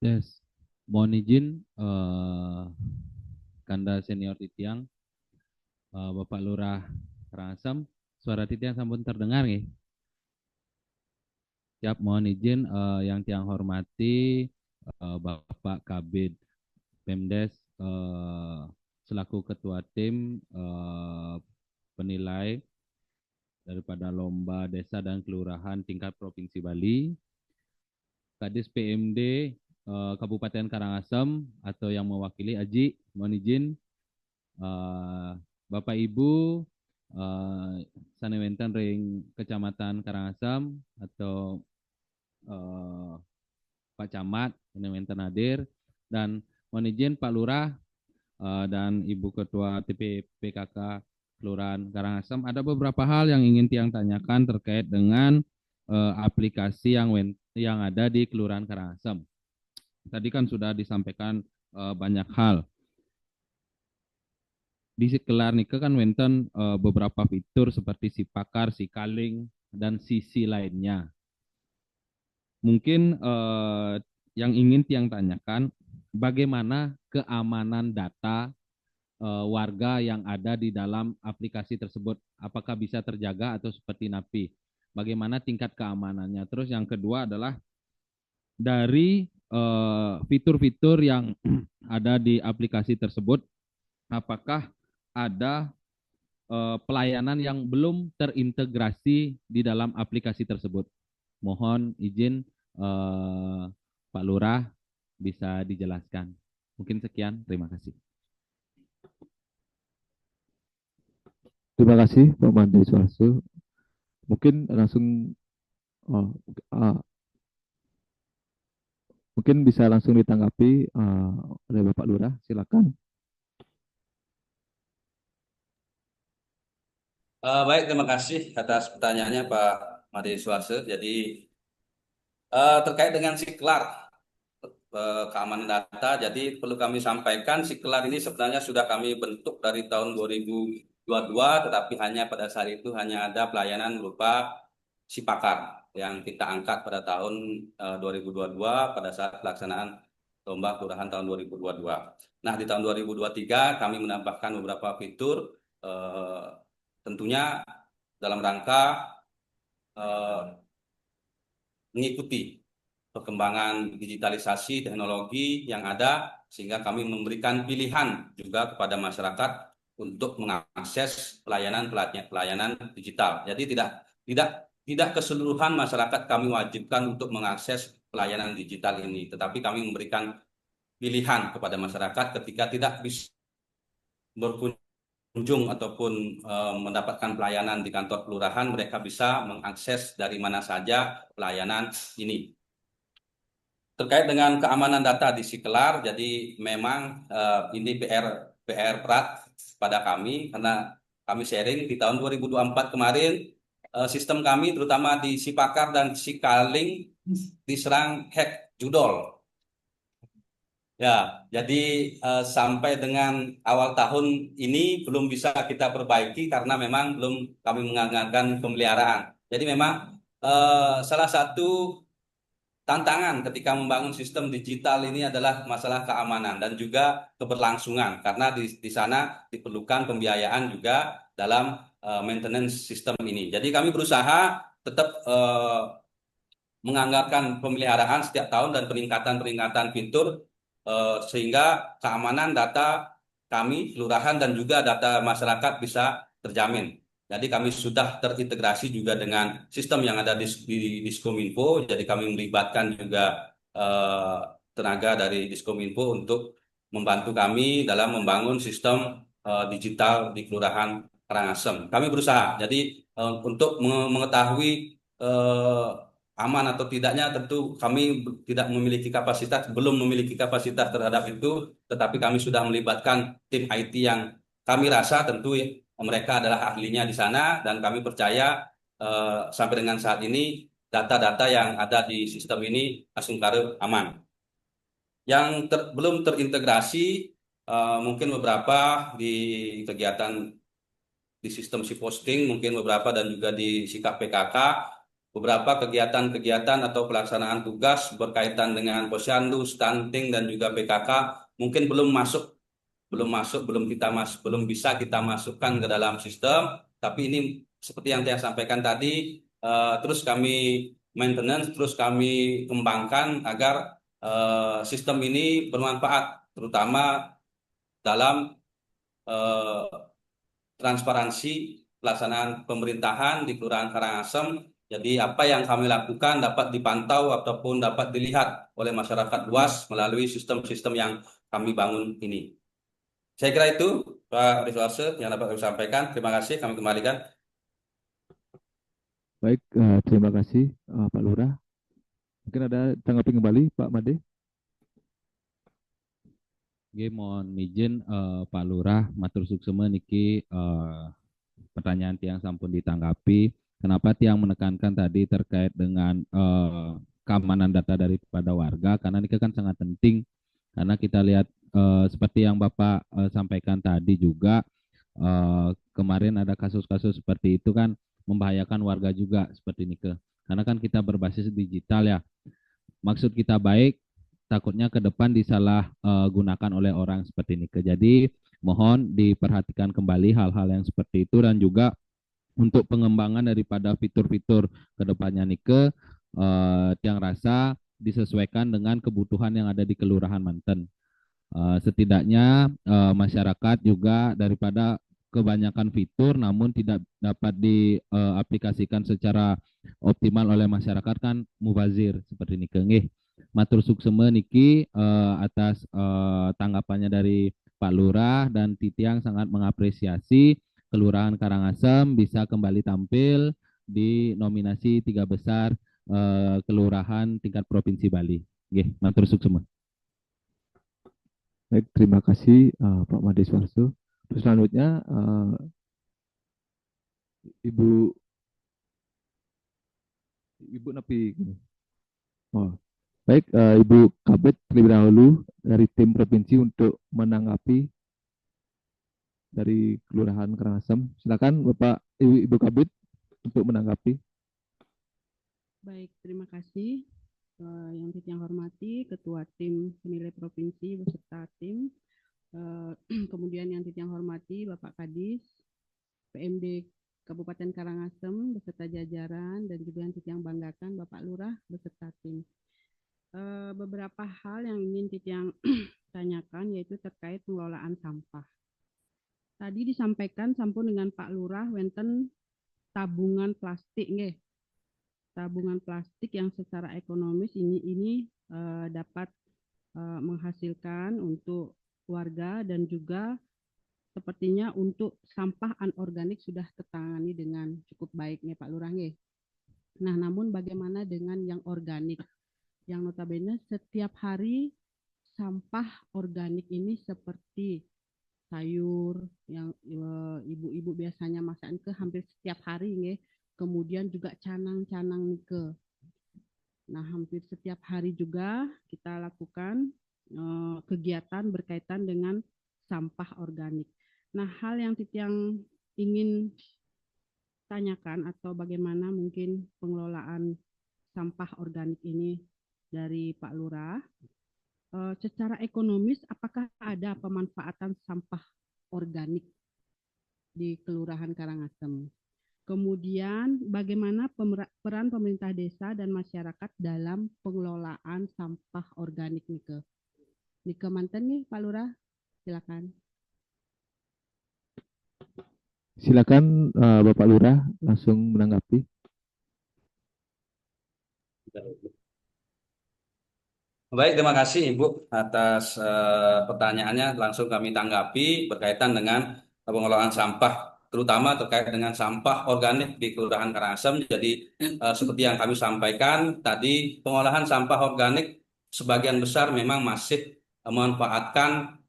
Yes, mohon izin Kanda Senior Titiang, Bapak Lurah Karangasem, suara Titiang sampun terdengar nggih? Siap, mohon izin yang tiang hormati Bapak Kabid Pemdes selaku Ketua Tim penilai daripada Lomba Desa dan Kelurahan tingkat Provinsi Bali, Kadis PMD Kabupaten Karangasem atau yang mewakili Aji, mohon izin Bapak Ibu Sanewenten Ring Kecamatan Karangasem atau Pak Camat Sanewenten hadir, dan mohon izin Pak Lurah dan Ibu Ketua TPPKK Kelurahan Karangasem, ada beberapa hal yang ingin tiang tanyakan terkait dengan aplikasi yang ada di Kelurahan Karangasem. Tadi kan sudah disampaikan banyak hal. di Sikelar nika kan wenten beberapa fitur seperti si pakar, si kaling, dan sisi lainnya. Mungkin yang ingin tiang tanyakan, bagaimana keamanan data warga yang ada di dalam aplikasi tersebut? Apakah bisa terjaga atau seperti napi? Bagaimana tingkat keamanannya? Terus yang kedua adalah dari fitur-fitur yang ada di aplikasi tersebut, apakah ada pelayanan yang belum terintegrasi di dalam aplikasi tersebut? Mohon izin Pak Lurah bisa dijelaskan. Mungkin sekian, terima kasih. Terima kasih Pak Made Suarso. Mungkin langsung oh, mungkin bisa langsung ditanggapi oleh Bapak Lurah. Silakan. Baik, terima kasih atas pertanyaannya Pak Made Suarso. Jadi terkait dengan Siklar keamanan data, jadi perlu kami sampaikan Siklar ini sebenarnya sudah kami bentuk dari tahun 2022, tetapi hanya pada saat itu hanya ada pelayanan berupa Sipakar yang kita angkat pada tahun 2022 pada saat pelaksanaan lomba kelurahan tahun 2022. Nah, di tahun 2023 kami menambahkan beberapa fitur tentunya dalam rangka mengikuti perkembangan digitalisasi teknologi yang ada, sehingga kami memberikan pilihan juga kepada masyarakat untuk mengakses pelayanan digital. Jadi tidak keseluruhan masyarakat kami wajibkan untuk mengakses pelayanan digital ini, tetapi kami memberikan pilihan kepada masyarakat ketika tidak bisa berkunjung ataupun mendapatkan pelayanan di kantor kelurahan, mereka bisa mengakses dari mana saja pelayanan ini. Terkait dengan keamanan data di Sikelar, jadi memang ini PR berat pada kami, karena kami sharing di tahun 2024 kemarin, sistem kami terutama di Sipakar dan Sikaling diserang hack judol. Ya, jadi sampai dengan awal tahun ini belum bisa kita perbaiki karena memang belum kami menganggarkan pemeliharaan. Jadi memang salah satu tantangan ketika membangun sistem digital ini adalah masalah keamanan dan juga keberlangsungan, karena di sana diperlukan pembiayaan juga dalam maintenance sistem ini. Jadi kami berusaha tetap menganggarkan pemeliharaan setiap tahun dan peningkatan fitur sehingga keamanan data kami, kelurahan, dan juga data masyarakat bisa terjamin. Jadi kami sudah terintegrasi juga dengan sistem yang ada di Diskominfo. Jadi kami melibatkan juga tenaga dari Diskominfo untuk membantu kami dalam membangun sistem digital di Kelurahan Karangasem. Kami berusaha. Jadi untuk mengetahui aman atau tidaknya tentu kami belum memiliki kapasitas terhadap itu, tetapi kami sudah melibatkan tim IT yang kami rasa tentu mereka adalah ahlinya di sana, dan kami percaya sampai dengan saat ini data-data yang ada di sistem ini langsung aman. Yang belum terintegrasi mungkin beberapa di kegiatan di sistem SIPosting, mungkin beberapa, dan juga di Sikap PKK, beberapa kegiatan-kegiatan atau pelaksanaan tugas berkaitan dengan posyandu, stunting, dan juga PKK mungkin belum bisa kita masukkan ke dalam sistem, tapi ini seperti yang saya sampaikan tadi, terus kami maintenance, terus kami kembangkan agar sistem ini bermanfaat, terutama dalam transparansi pelaksanaan pemerintahan di Kelurahan Karangasem. Jadi apa yang kami lakukan dapat dipantau ataupun dapat dilihat oleh masyarakat luas melalui sistem-sistem yang kami bangun ini. Saya kira itu Pak Rizwase yang dapat kami sampaikan. Terima kasih, kami kembalikan. Baik, terima kasih Pak Lurah. Mungkin ada tanggapi kembali Pak Made. Oke, mohon izin Pak Lurah, matur suksema niki pertanyaan tiang sampun ditanggapi. Kenapa tiang menekankan tadi terkait dengan keamanan data daripada warga, karena ini kan sangat penting, karena kita lihat seperti yang Bapak sampaikan tadi juga, kemarin ada kasus-kasus seperti itu kan membahayakan warga juga seperti ini karena kan kita berbasis digital ya. Maksud kita baik, takutnya ke depan disalah gunakan oleh orang seperti ini. Jadi mohon diperhatikan kembali hal-hal yang seperti itu dan juga untuk pengembangan daripada fitur-fitur ke depannya Nike Tiang rasa disesuaikan dengan kebutuhan yang ada di Kelurahan Manten. Setidaknya masyarakat juga daripada kebanyakan fitur namun tidak dapat diaplikasikan secara optimal oleh masyarakat kan mubazir seperti ini nggih. Matur suksema niki atas tanggapannya dari Pak Lurah dan Titiang sangat mengapresiasi Kelurahan Karangasem bisa kembali tampil di nominasi 3 besar kelurahan tingkat Provinsi Bali. Nggih, matur suksema. Baik, terima kasih Pak Made Suarso. Terus selanjutnya Ibu Napi. Oh, baik, Ibu Kabit terlebih dahulu dari tim provinsi untuk menanggapi dari Kelurahan Karangasem. Silakan Bapak Ibu Kabit untuk menanggapi. Baik, terima kasih. Yang saya hormati Ketua Tim Penilai Provinsi beserta tim, kemudian yang saya hormati Bapak Kadis, PMD Kabupaten Karangasem beserta jajaran, dan juga yang saya banggakan Bapak Lurah beserta tim. Beberapa hal yang ingin Titiang tanyakan yaitu terkait pengelolaan sampah. Tadi disampaikan sampun dengan Pak Lurah wenten tabungan plastik nggih. Tabungan plastik yang secara ekonomis ini dapat menghasilkan untuk warga dan juga sepertinya untuk sampah anorganik sudah tertangani dengan cukup baik nih Pak Lurah nggih. Nah, namun bagaimana dengan yang organik? Yang notabene setiap hari sampah organik ini seperti sayur yang ibu-ibu biasanya masakan ke hampir setiap hari nggih. Kemudian juga canang-canang nike. Nah, hampir setiap hari juga kita lakukan kegiatan berkaitan dengan sampah organik. Nah, hal yang Titiang ingin tanyakan atau bagaimana mungkin pengelolaan sampah organik ini dari Pak Lurah, secara ekonomis apakah ada pemanfaatan sampah organik di Kelurahan Karangasem? Kemudian bagaimana peran pemerintah desa dan masyarakat dalam pengelolaan sampah organik Nike? Nike Manten nih Pak Lurah, silakan. Silakan Bapak Lurah langsung menanggapi. Baik, terima kasih Ibu atas pertanyaannya. Langsung kami tanggapi berkaitan dengan pengelolaan sampah, terutama terkait dengan sampah organik di Kelurahan Karangasem. Jadi seperti yang kami sampaikan tadi, pengolahan sampah organik sebagian besar memang masih memanfaatkan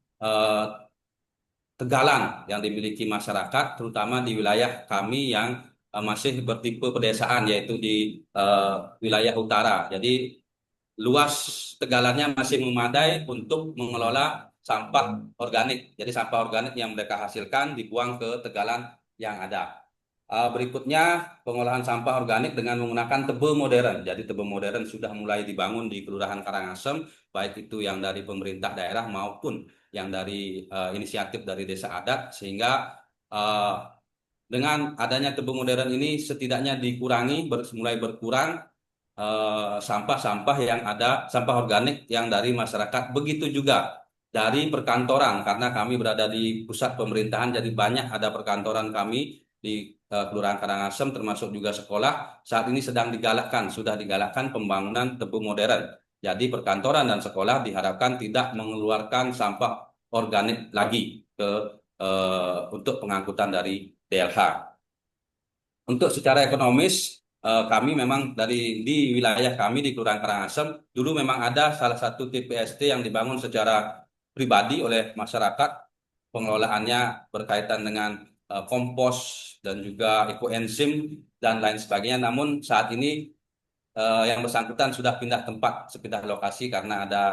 tegalan yang dimiliki masyarakat, terutama di wilayah kami yang masih bertipe pedesaan, yaitu di wilayah utara. Jadi luas tegalannya masih memadai untuk mengelola sampah organik. Jadi sampah organik yang mereka hasilkan dibuang ke tegalan yang ada. Berikutnya pengolahan sampah organik dengan menggunakan tebe modern. Jadi tebe modern sudah mulai dibangun di Kelurahan Karangasem, baik itu yang dari pemerintah daerah maupun yang dari inisiatif dari desa adat, sehingga dengan adanya tebe modern ini setidaknya dikurangi, mulai berkurang sampah-sampah yang ada, sampah organik yang dari masyarakat. Begitu juga dari perkantoran, karena kami berada di pusat pemerintahan, jadi banyak ada perkantoran kami di Kelurahan Karangasem, termasuk juga sekolah. Saat ini sedang digalakkan, sudah digalakkan pembangunan tebu modern. Jadi perkantoran dan sekolah diharapkan tidak mengeluarkan sampah organik lagi untuk pengangkutan dari DLH. Untuk secara ekonomis, kami memang di wilayah kami di Kelurahan Karangasem dulu memang ada salah satu TPST yang dibangun secara pribadi oleh masyarakat. Pengelolaannya berkaitan dengan kompos dan juga ekoenzim dan lain sebagainya. Namun saat ini yang bersangkutan sudah pindah tempat, pindah lokasi karena ada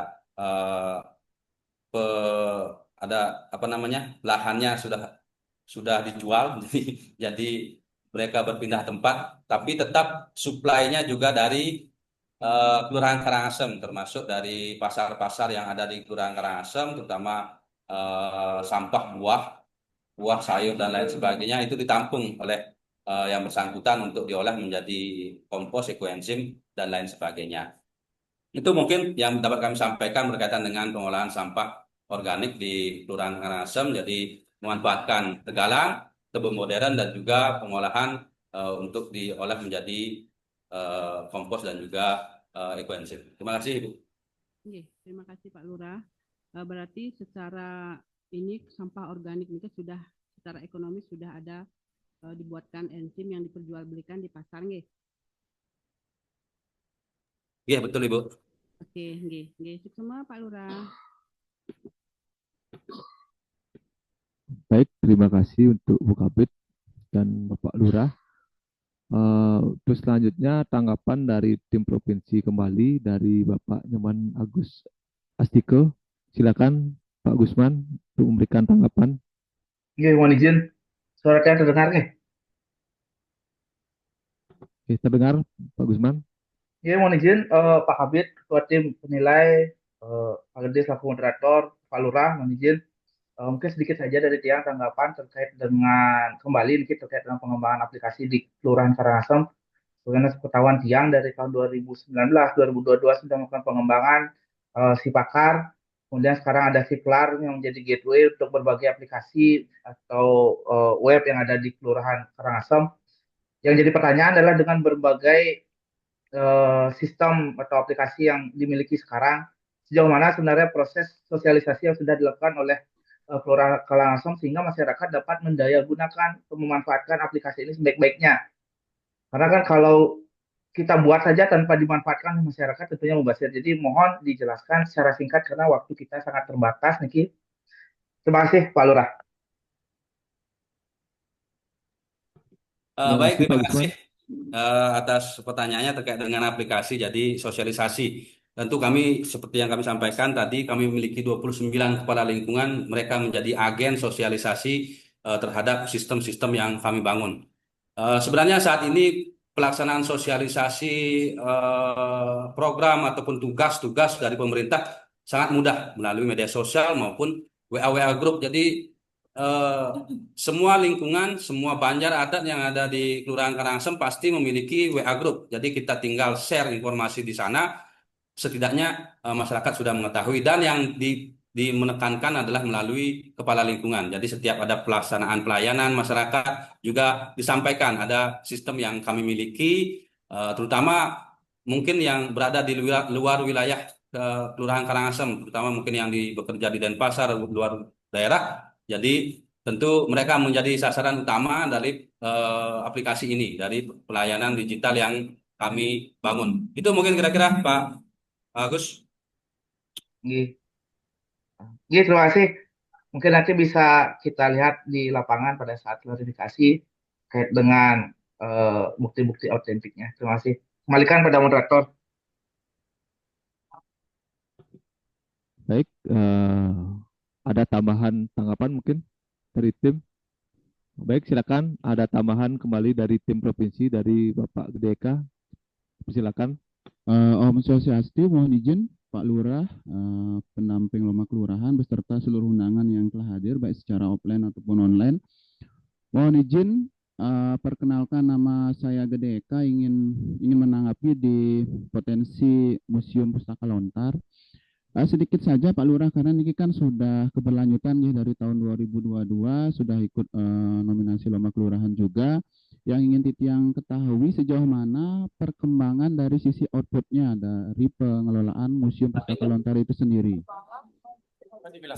lahannya sudah sudah dijual, jadi mereka berpindah tempat, tapi tetap suplainya juga dari Kelurahan Karangasem, termasuk dari pasar-pasar yang ada di Kelurahan Karangasem, terutama sampah buah, sayur dan lain sebagainya itu ditampung oleh yang bersangkutan untuk diolah menjadi kompos, ekoenzim dan lain sebagainya. Itu mungkin yang dapat kami sampaikan berkaitan dengan pengolahan sampah organik di Kelurahan Karangasem. Jadi memanfaatkan tegalan, kebun modern dan juga pengolahan untuk diolah menjadi kompos dan juga ekoenzim. Terima kasih Ibu. Oke, terima kasih Pak Lurah. Berarti secara ini sampah organik itu sudah secara ekonomis sudah ada dibuatkan enzim yang diperjualbelikan di pasar nggih. Iya betul Ibu. Oke, nggih semua Pak Lurah. Baik, terima kasih untuk Bu Kabid dan Bapak Lurah. Terus selanjutnya tanggapan dari tim provinsi kembali dari Bapak Nyoman Agus Astike. Silakan Pak Gusman untuk memberikan tanggapan. Nggih, mohon izin. Suara saya terdengar nggih? Oke, terdengar Pak Gusman. Nggih, mohon izin Pak Kabid, Ketua Tim Penilai, Pak Gede selaku moderator, Pak Lurah, mohon izin. Mungkin sedikit saja dari tiang tanggapan terkait dengan kembali ini terkait dengan pengembangan aplikasi di Kelurahan Karangasem. Sebagaimana sepengetahuan tiang dari tahun 2019, 2022 sudah melakukan pengembangan si Pakar. Kemudian sekarang ada si Klar yang menjadi gateway untuk berbagai aplikasi atau web yang ada di Kelurahan Karangasem. Yang jadi pertanyaan adalah dengan berbagai sistem atau aplikasi yang dimiliki sekarang, sejauh mana sebenarnya proses sosialisasi yang sudah dilakukan oleh Kelurahan Karangasem sehingga masyarakat dapat mendayagunakan atau memanfaatkan aplikasi ini sebaik-baiknya. Karena kan kalau kita buat saja tanpa dimanfaatkan masyarakat tentunya mubazir. Jadi mohon dijelaskan secara singkat karena waktu kita sangat terbatas, Niki. Terima kasih Pak Lurah. Terima Baik, kasih, terima Pak kasih Gusman. atas pertanyaannya terkait dengan aplikasi, jadi sosialisasi. Tentu kami, seperti yang kami sampaikan tadi, kami memiliki 29 kepala lingkungan, mereka menjadi agen sosialisasi terhadap sistem-sistem yang kami bangun. Sebenarnya saat ini pelaksanaan sosialisasi program ataupun tugas-tugas dari pemerintah sangat mudah melalui media sosial maupun WA Group. Jadi semua lingkungan, semua banjar adat yang ada di Kelurahan Karangasem pasti memiliki WA Group. Jadi kita tinggal share informasi di sana, setidaknya masyarakat sudah mengetahui. Dan yang menekankan adalah melalui kepala lingkungan. Jadi setiap ada pelaksanaan pelayanan masyarakat juga disampaikan ada sistem yang kami miliki, terutama mungkin yang berada di luar wilayah Kelurahan Karangasem, terutama mungkin yang bekerja di Denpasar, luar daerah. Jadi tentu mereka menjadi sasaran utama dari aplikasi ini, dari pelayanan digital yang kami bangun. Itu mungkin kira-kira Pak Agus. Nggih. Nggih, terima kasih. Mungkin nanti bisa kita lihat di lapangan pada saat klarifikasi terkait dengan bukti-bukti autentiknya. Terima kasih. Kembalikan pada moderator. Baik, ada tambahan tanggapan mungkin dari tim. Baik, silakan. Ada tambahan kembali dari tim provinsi dari Bapak Gedeka. Silakan. Om Swastiastu, mohon izin Pak Lurah, pendamping Loma Kelurahan beserta seluruh undangan yang telah hadir baik secara offline ataupun online. Mohon izin perkenalkan, nama saya Gedeka, ingin menanggapi di potensi Museum Pustaka Lontar. Sedikit saja Pak Lurah, karena ini kan sudah keberlanjutan ya, dari tahun 2022 sudah ikut nominasi Lomba Kelurahan juga. Yang ingin Titiang ketahui sejauh mana perkembangan dari sisi outputnya dari pengelolaan Museum Pustaka Lontar itu sendiri.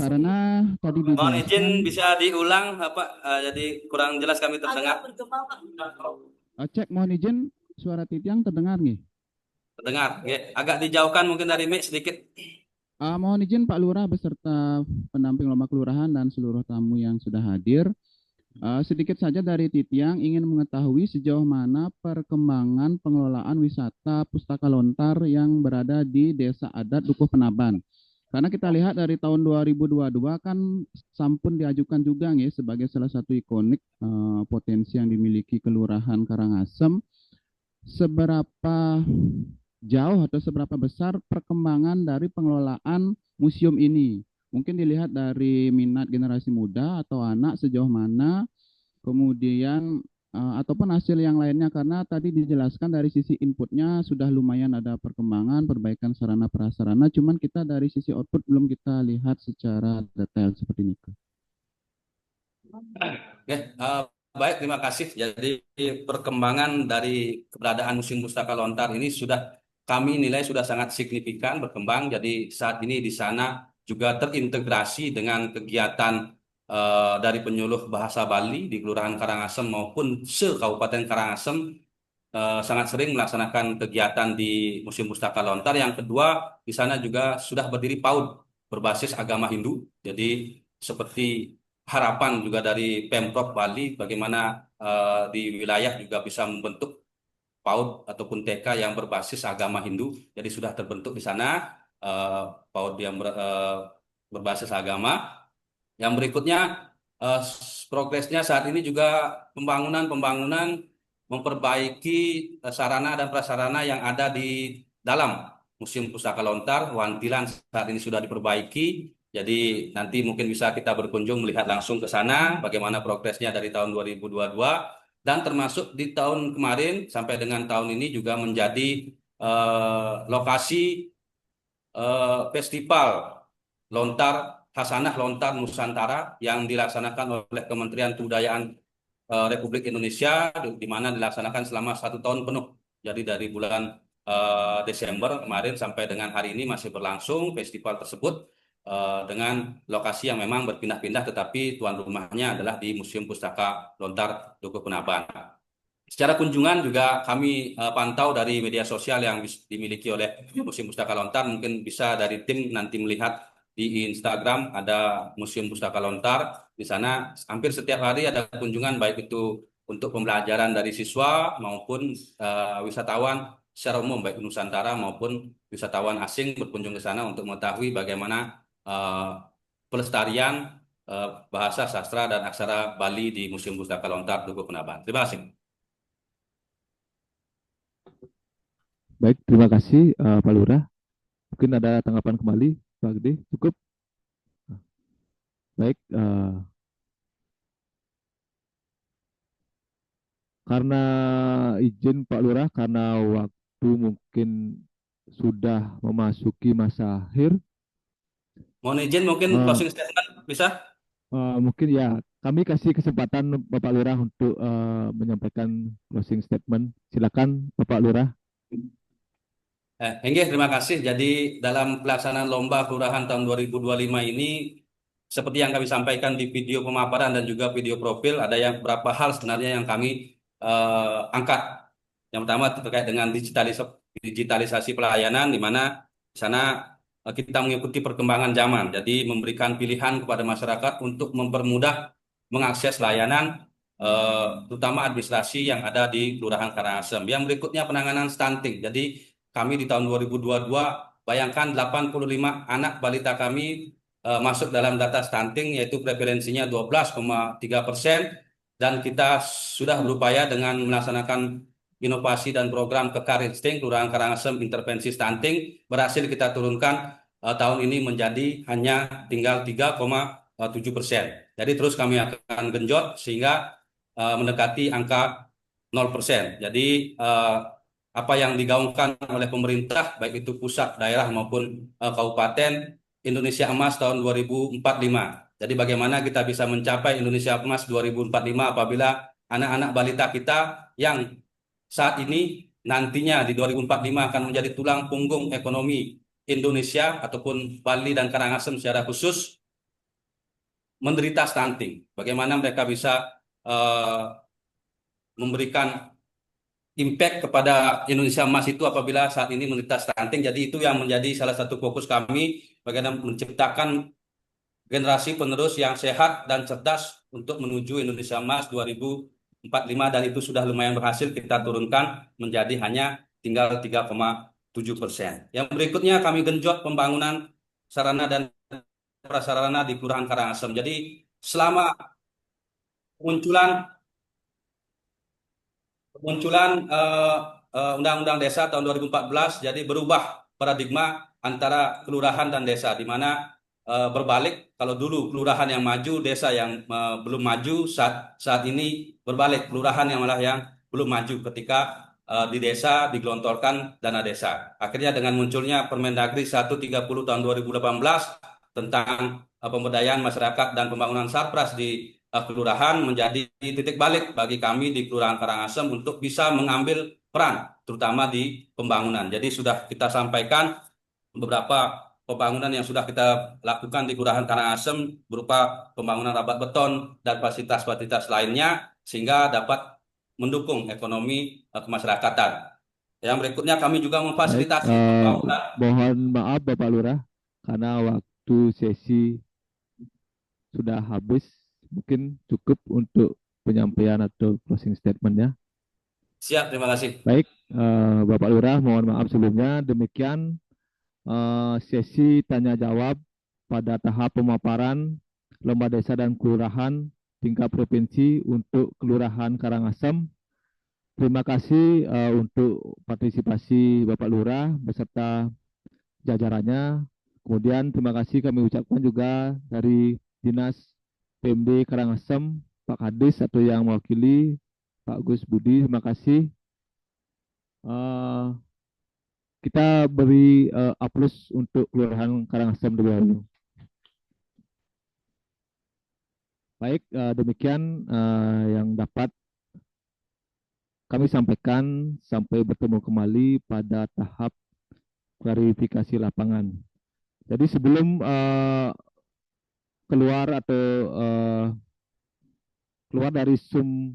Karena tadi Mohon izin dijelaskan, bisa diulang jadi kurang jelas kami terdengar. cek, mohon izin suara Titiang terdengar nih? Terdengar, ya. Agak dijauhkan mungkin dari mic sedikit. Mohon izin Pak Lurah beserta pendamping Lomba Kelurahan dan seluruh tamu yang sudah hadir. Sedikit saja dari Titiang ingin mengetahui sejauh mana perkembangan pengelolaan wisata Pustaka Lontar yang berada di Desa Adat Dukuh Penaban. Karena kita lihat dari tahun 2022 kan sampun diajukan juga nih sebagai salah satu ikonik potensi yang dimiliki Kelurahan Karangasem. Seberapa jauh atau seberapa besar perkembangan dari pengelolaan museum ini? Mungkin dilihat dari minat generasi muda atau anak sejauh mana, kemudian ataupun hasil yang lainnya, karena tadi dijelaskan dari sisi inputnya sudah lumayan ada perkembangan, perbaikan sarana prasarana, cuman kita dari sisi output belum kita lihat secara detail seperti ini. Oke, baik, terima kasih. Jadi perkembangan dari keberadaan Museum Pustaka Lontar ini sudah kami nilai sudah sangat signifikan berkembang. Jadi saat ini di sana juga terintegrasi dengan kegiatan dari penyuluh bahasa Bali di Kelurahan Karangasem maupun se-Kabupaten Karangasem sangat sering melaksanakan kegiatan di Museum Pustaka Lontar. Yang kedua, di sana juga sudah berdiri PAUD berbasis agama Hindu. Jadi seperti harapan juga dari Pemprov Bali, bagaimana di wilayah juga bisa membentuk PAUD ataupun TK yang berbasis agama Hindu. Jadi sudah terbentuk di sana PAUD yang berbasis agama. Yang berikutnya, progresnya saat ini juga pembangunan memperbaiki sarana dan prasarana yang ada di dalam Museum Pustaka Lontar. Wantilan saat ini sudah diperbaiki. Jadi nanti mungkin bisa kita berkunjung melihat langsung ke sana bagaimana progresnya dari tahun 2022 dan termasuk di tahun kemarin sampai dengan tahun ini juga menjadi lokasi festival Lontar Hasanah Lontar Nusantara yang dilaksanakan oleh Kementerian Kebudayaan Republik Indonesia, di mana dilaksanakan selama 1 tahun penuh. Jadi dari bulan Desember kemarin sampai dengan hari ini masih berlangsung festival tersebut dengan lokasi yang memang berpindah-pindah, tetapi tuan rumahnya adalah di Museum Pustaka Lontar Dukuh Penaban. Secara kunjungan juga kami pantau dari media sosial yang dimiliki oleh Museum Pustaka Lontar. Mungkin bisa dari tim nanti melihat di Instagram ada Museum Pustaka Lontar. Di sana hampir setiap hari ada kunjungan, baik itu untuk pembelajaran dari siswa maupun wisatawan secara umum, baik Nusantara maupun wisatawan asing berkunjung ke sana untuk mengetahui bagaimana pelestarian bahasa, sastra, dan aksara Bali di Museum Pustaka Lontar Dukuh Penaban. Terima kasih. Baik, terima kasih Pak Lurah. Mungkin ada tanggapan kembali, Pak Gede, cukup? Baik, karena izin Pak Lurah, karena waktu mungkin sudah memasuki masa akhir, Mohon izin mungkin closing statement bisa? mungkin ya kami kasih kesempatan Bapak Lurah untuk menyampaikan closing statement. Silakan Bapak Lurah. Terima kasih. Jadi dalam pelaksanaan lomba kelurahan tahun 2025 ini, seperti yang kami sampaikan di video pemaparan dan juga video profil, ada yang beberapa hal sebenarnya yang kami angkat. Yang pertama terkait dengan digitalisasi pelayanan, di mana di sana kita mengikuti perkembangan zaman. Jadi memberikan pilihan kepada masyarakat untuk mempermudah mengakses layanan, terutama administrasi yang ada di Kelurahan Karangasem. Yang berikutnya penanganan stunting. Jadi kami di tahun 2022 bayangkan 85 anak balita kami masuk dalam data stunting, yaitu prevalensinya 12,3%, dan kita sudah berupaya dengan melaksanakan inovasi dan program Kekar Insting Kelurahan Karangasem intervensi stunting, berhasil kita turunkan tahun ini menjadi hanya tinggal 3,7%. Jadi terus kami akan genjot sehingga mendekati angka 0%. Jadi apa yang digaungkan oleh pemerintah, baik itu pusat, daerah maupun kabupaten, Indonesia Emas tahun 2045. Jadi bagaimana kita bisa mencapai Indonesia Emas 2045 apabila anak-anak balita kita yang saat ini nantinya di 2045 akan menjadi tulang punggung ekonomi Indonesia ataupun Bali dan Karangasem secara khusus menderita stunting. Bagaimana mereka bisa memberikan impact kepada Indonesia Emas itu apabila saat ini menderita stunting. Jadi itu yang menjadi salah satu fokus kami, bagaimana menciptakan generasi penerus yang sehat dan cerdas untuk menuju Indonesia Emas 2045, dan itu sudah lumayan berhasil kita turunkan menjadi hanya tinggal 3,7%. Yang berikutnya kami genjot pembangunan sarana dan prasarana di Kelurahan Karangasem. Jadi selama kemunculan Undang-Undang Desa tahun 2014, jadi berubah paradigma antara kelurahan dan desa, di mana berbalik. Kalau dulu kelurahan yang maju, desa yang belum maju. Saat ini berbalik, kelurahan yang malah yang belum maju ketika di desa digelontorkan dana desa. Akhirnya dengan munculnya Permendagri 130 tahun 2018 tentang pemberdayaan masyarakat dan pembangunan sarpras di kelurahan, menjadi titik balik bagi kami di Kelurahan Karangasem untuk bisa mengambil peran, terutama di pembangunan. Jadi sudah kita sampaikan beberapa pembangunan yang sudah kita lakukan di Kelurahan Karangasem berupa pembangunan rabat beton dan fasilitas-fasilitas lainnya, sehingga dapat mendukung ekonomi kemasyarakatan. Yang berikutnya, kami juga memfasilitasi pembangunan. Mohon maaf Bapak Lurah, karena waktu sesi sudah habis, mungkin cukup untuk penyampaian atau closing statement-nya. Siap, terima kasih. Baik, Bapak Lurah, mohon maaf sebelumnya. Demikian sesi tanya jawab pada tahap pemaparan lomba desa dan kelurahan tingkat provinsi untuk Kelurahan Karangasem. Terima kasih untuk partisipasi Bapak Lurah beserta jajarannya. Kemudian terima kasih kami ucapkan juga dari Dinas PMD Karangasem, Pak Kadis atau yang mewakili Pak Gus Budi, terima kasih. Kita beri aplaus untuk Kelurahan Karangasem terlebih dahulu. Baik, demikian yang dapat kami sampaikan. Sampai bertemu kembali pada tahap klarifikasi lapangan. Jadi sebelum keluar dari Zoom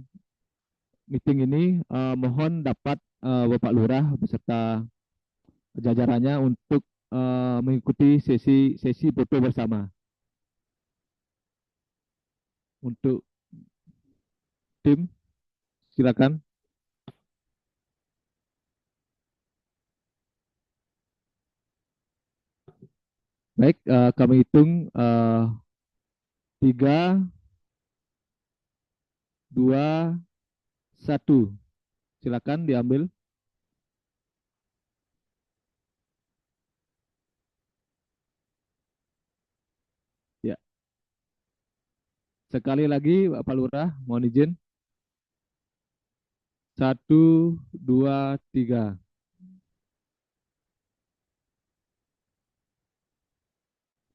meeting ini, mohon dapat Bapak Lurah beserta jajarannya untuk mengikuti sesi foto bersama. Untuk tim, silakan. Baik, kami hitung 3, 2, 1. Silakan diambil. Ya. Sekali lagi Bapak Lurah, mohon izin. 1, 2, 3.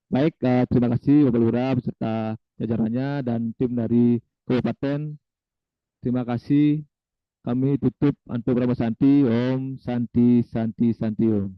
Baik, terima kasih Bapak Lurah beserta jajarannya dan tim dari Kabupaten. Terima kasih. Kami tutup Anto Brahma Santi. Om Santi Santi Santi Om.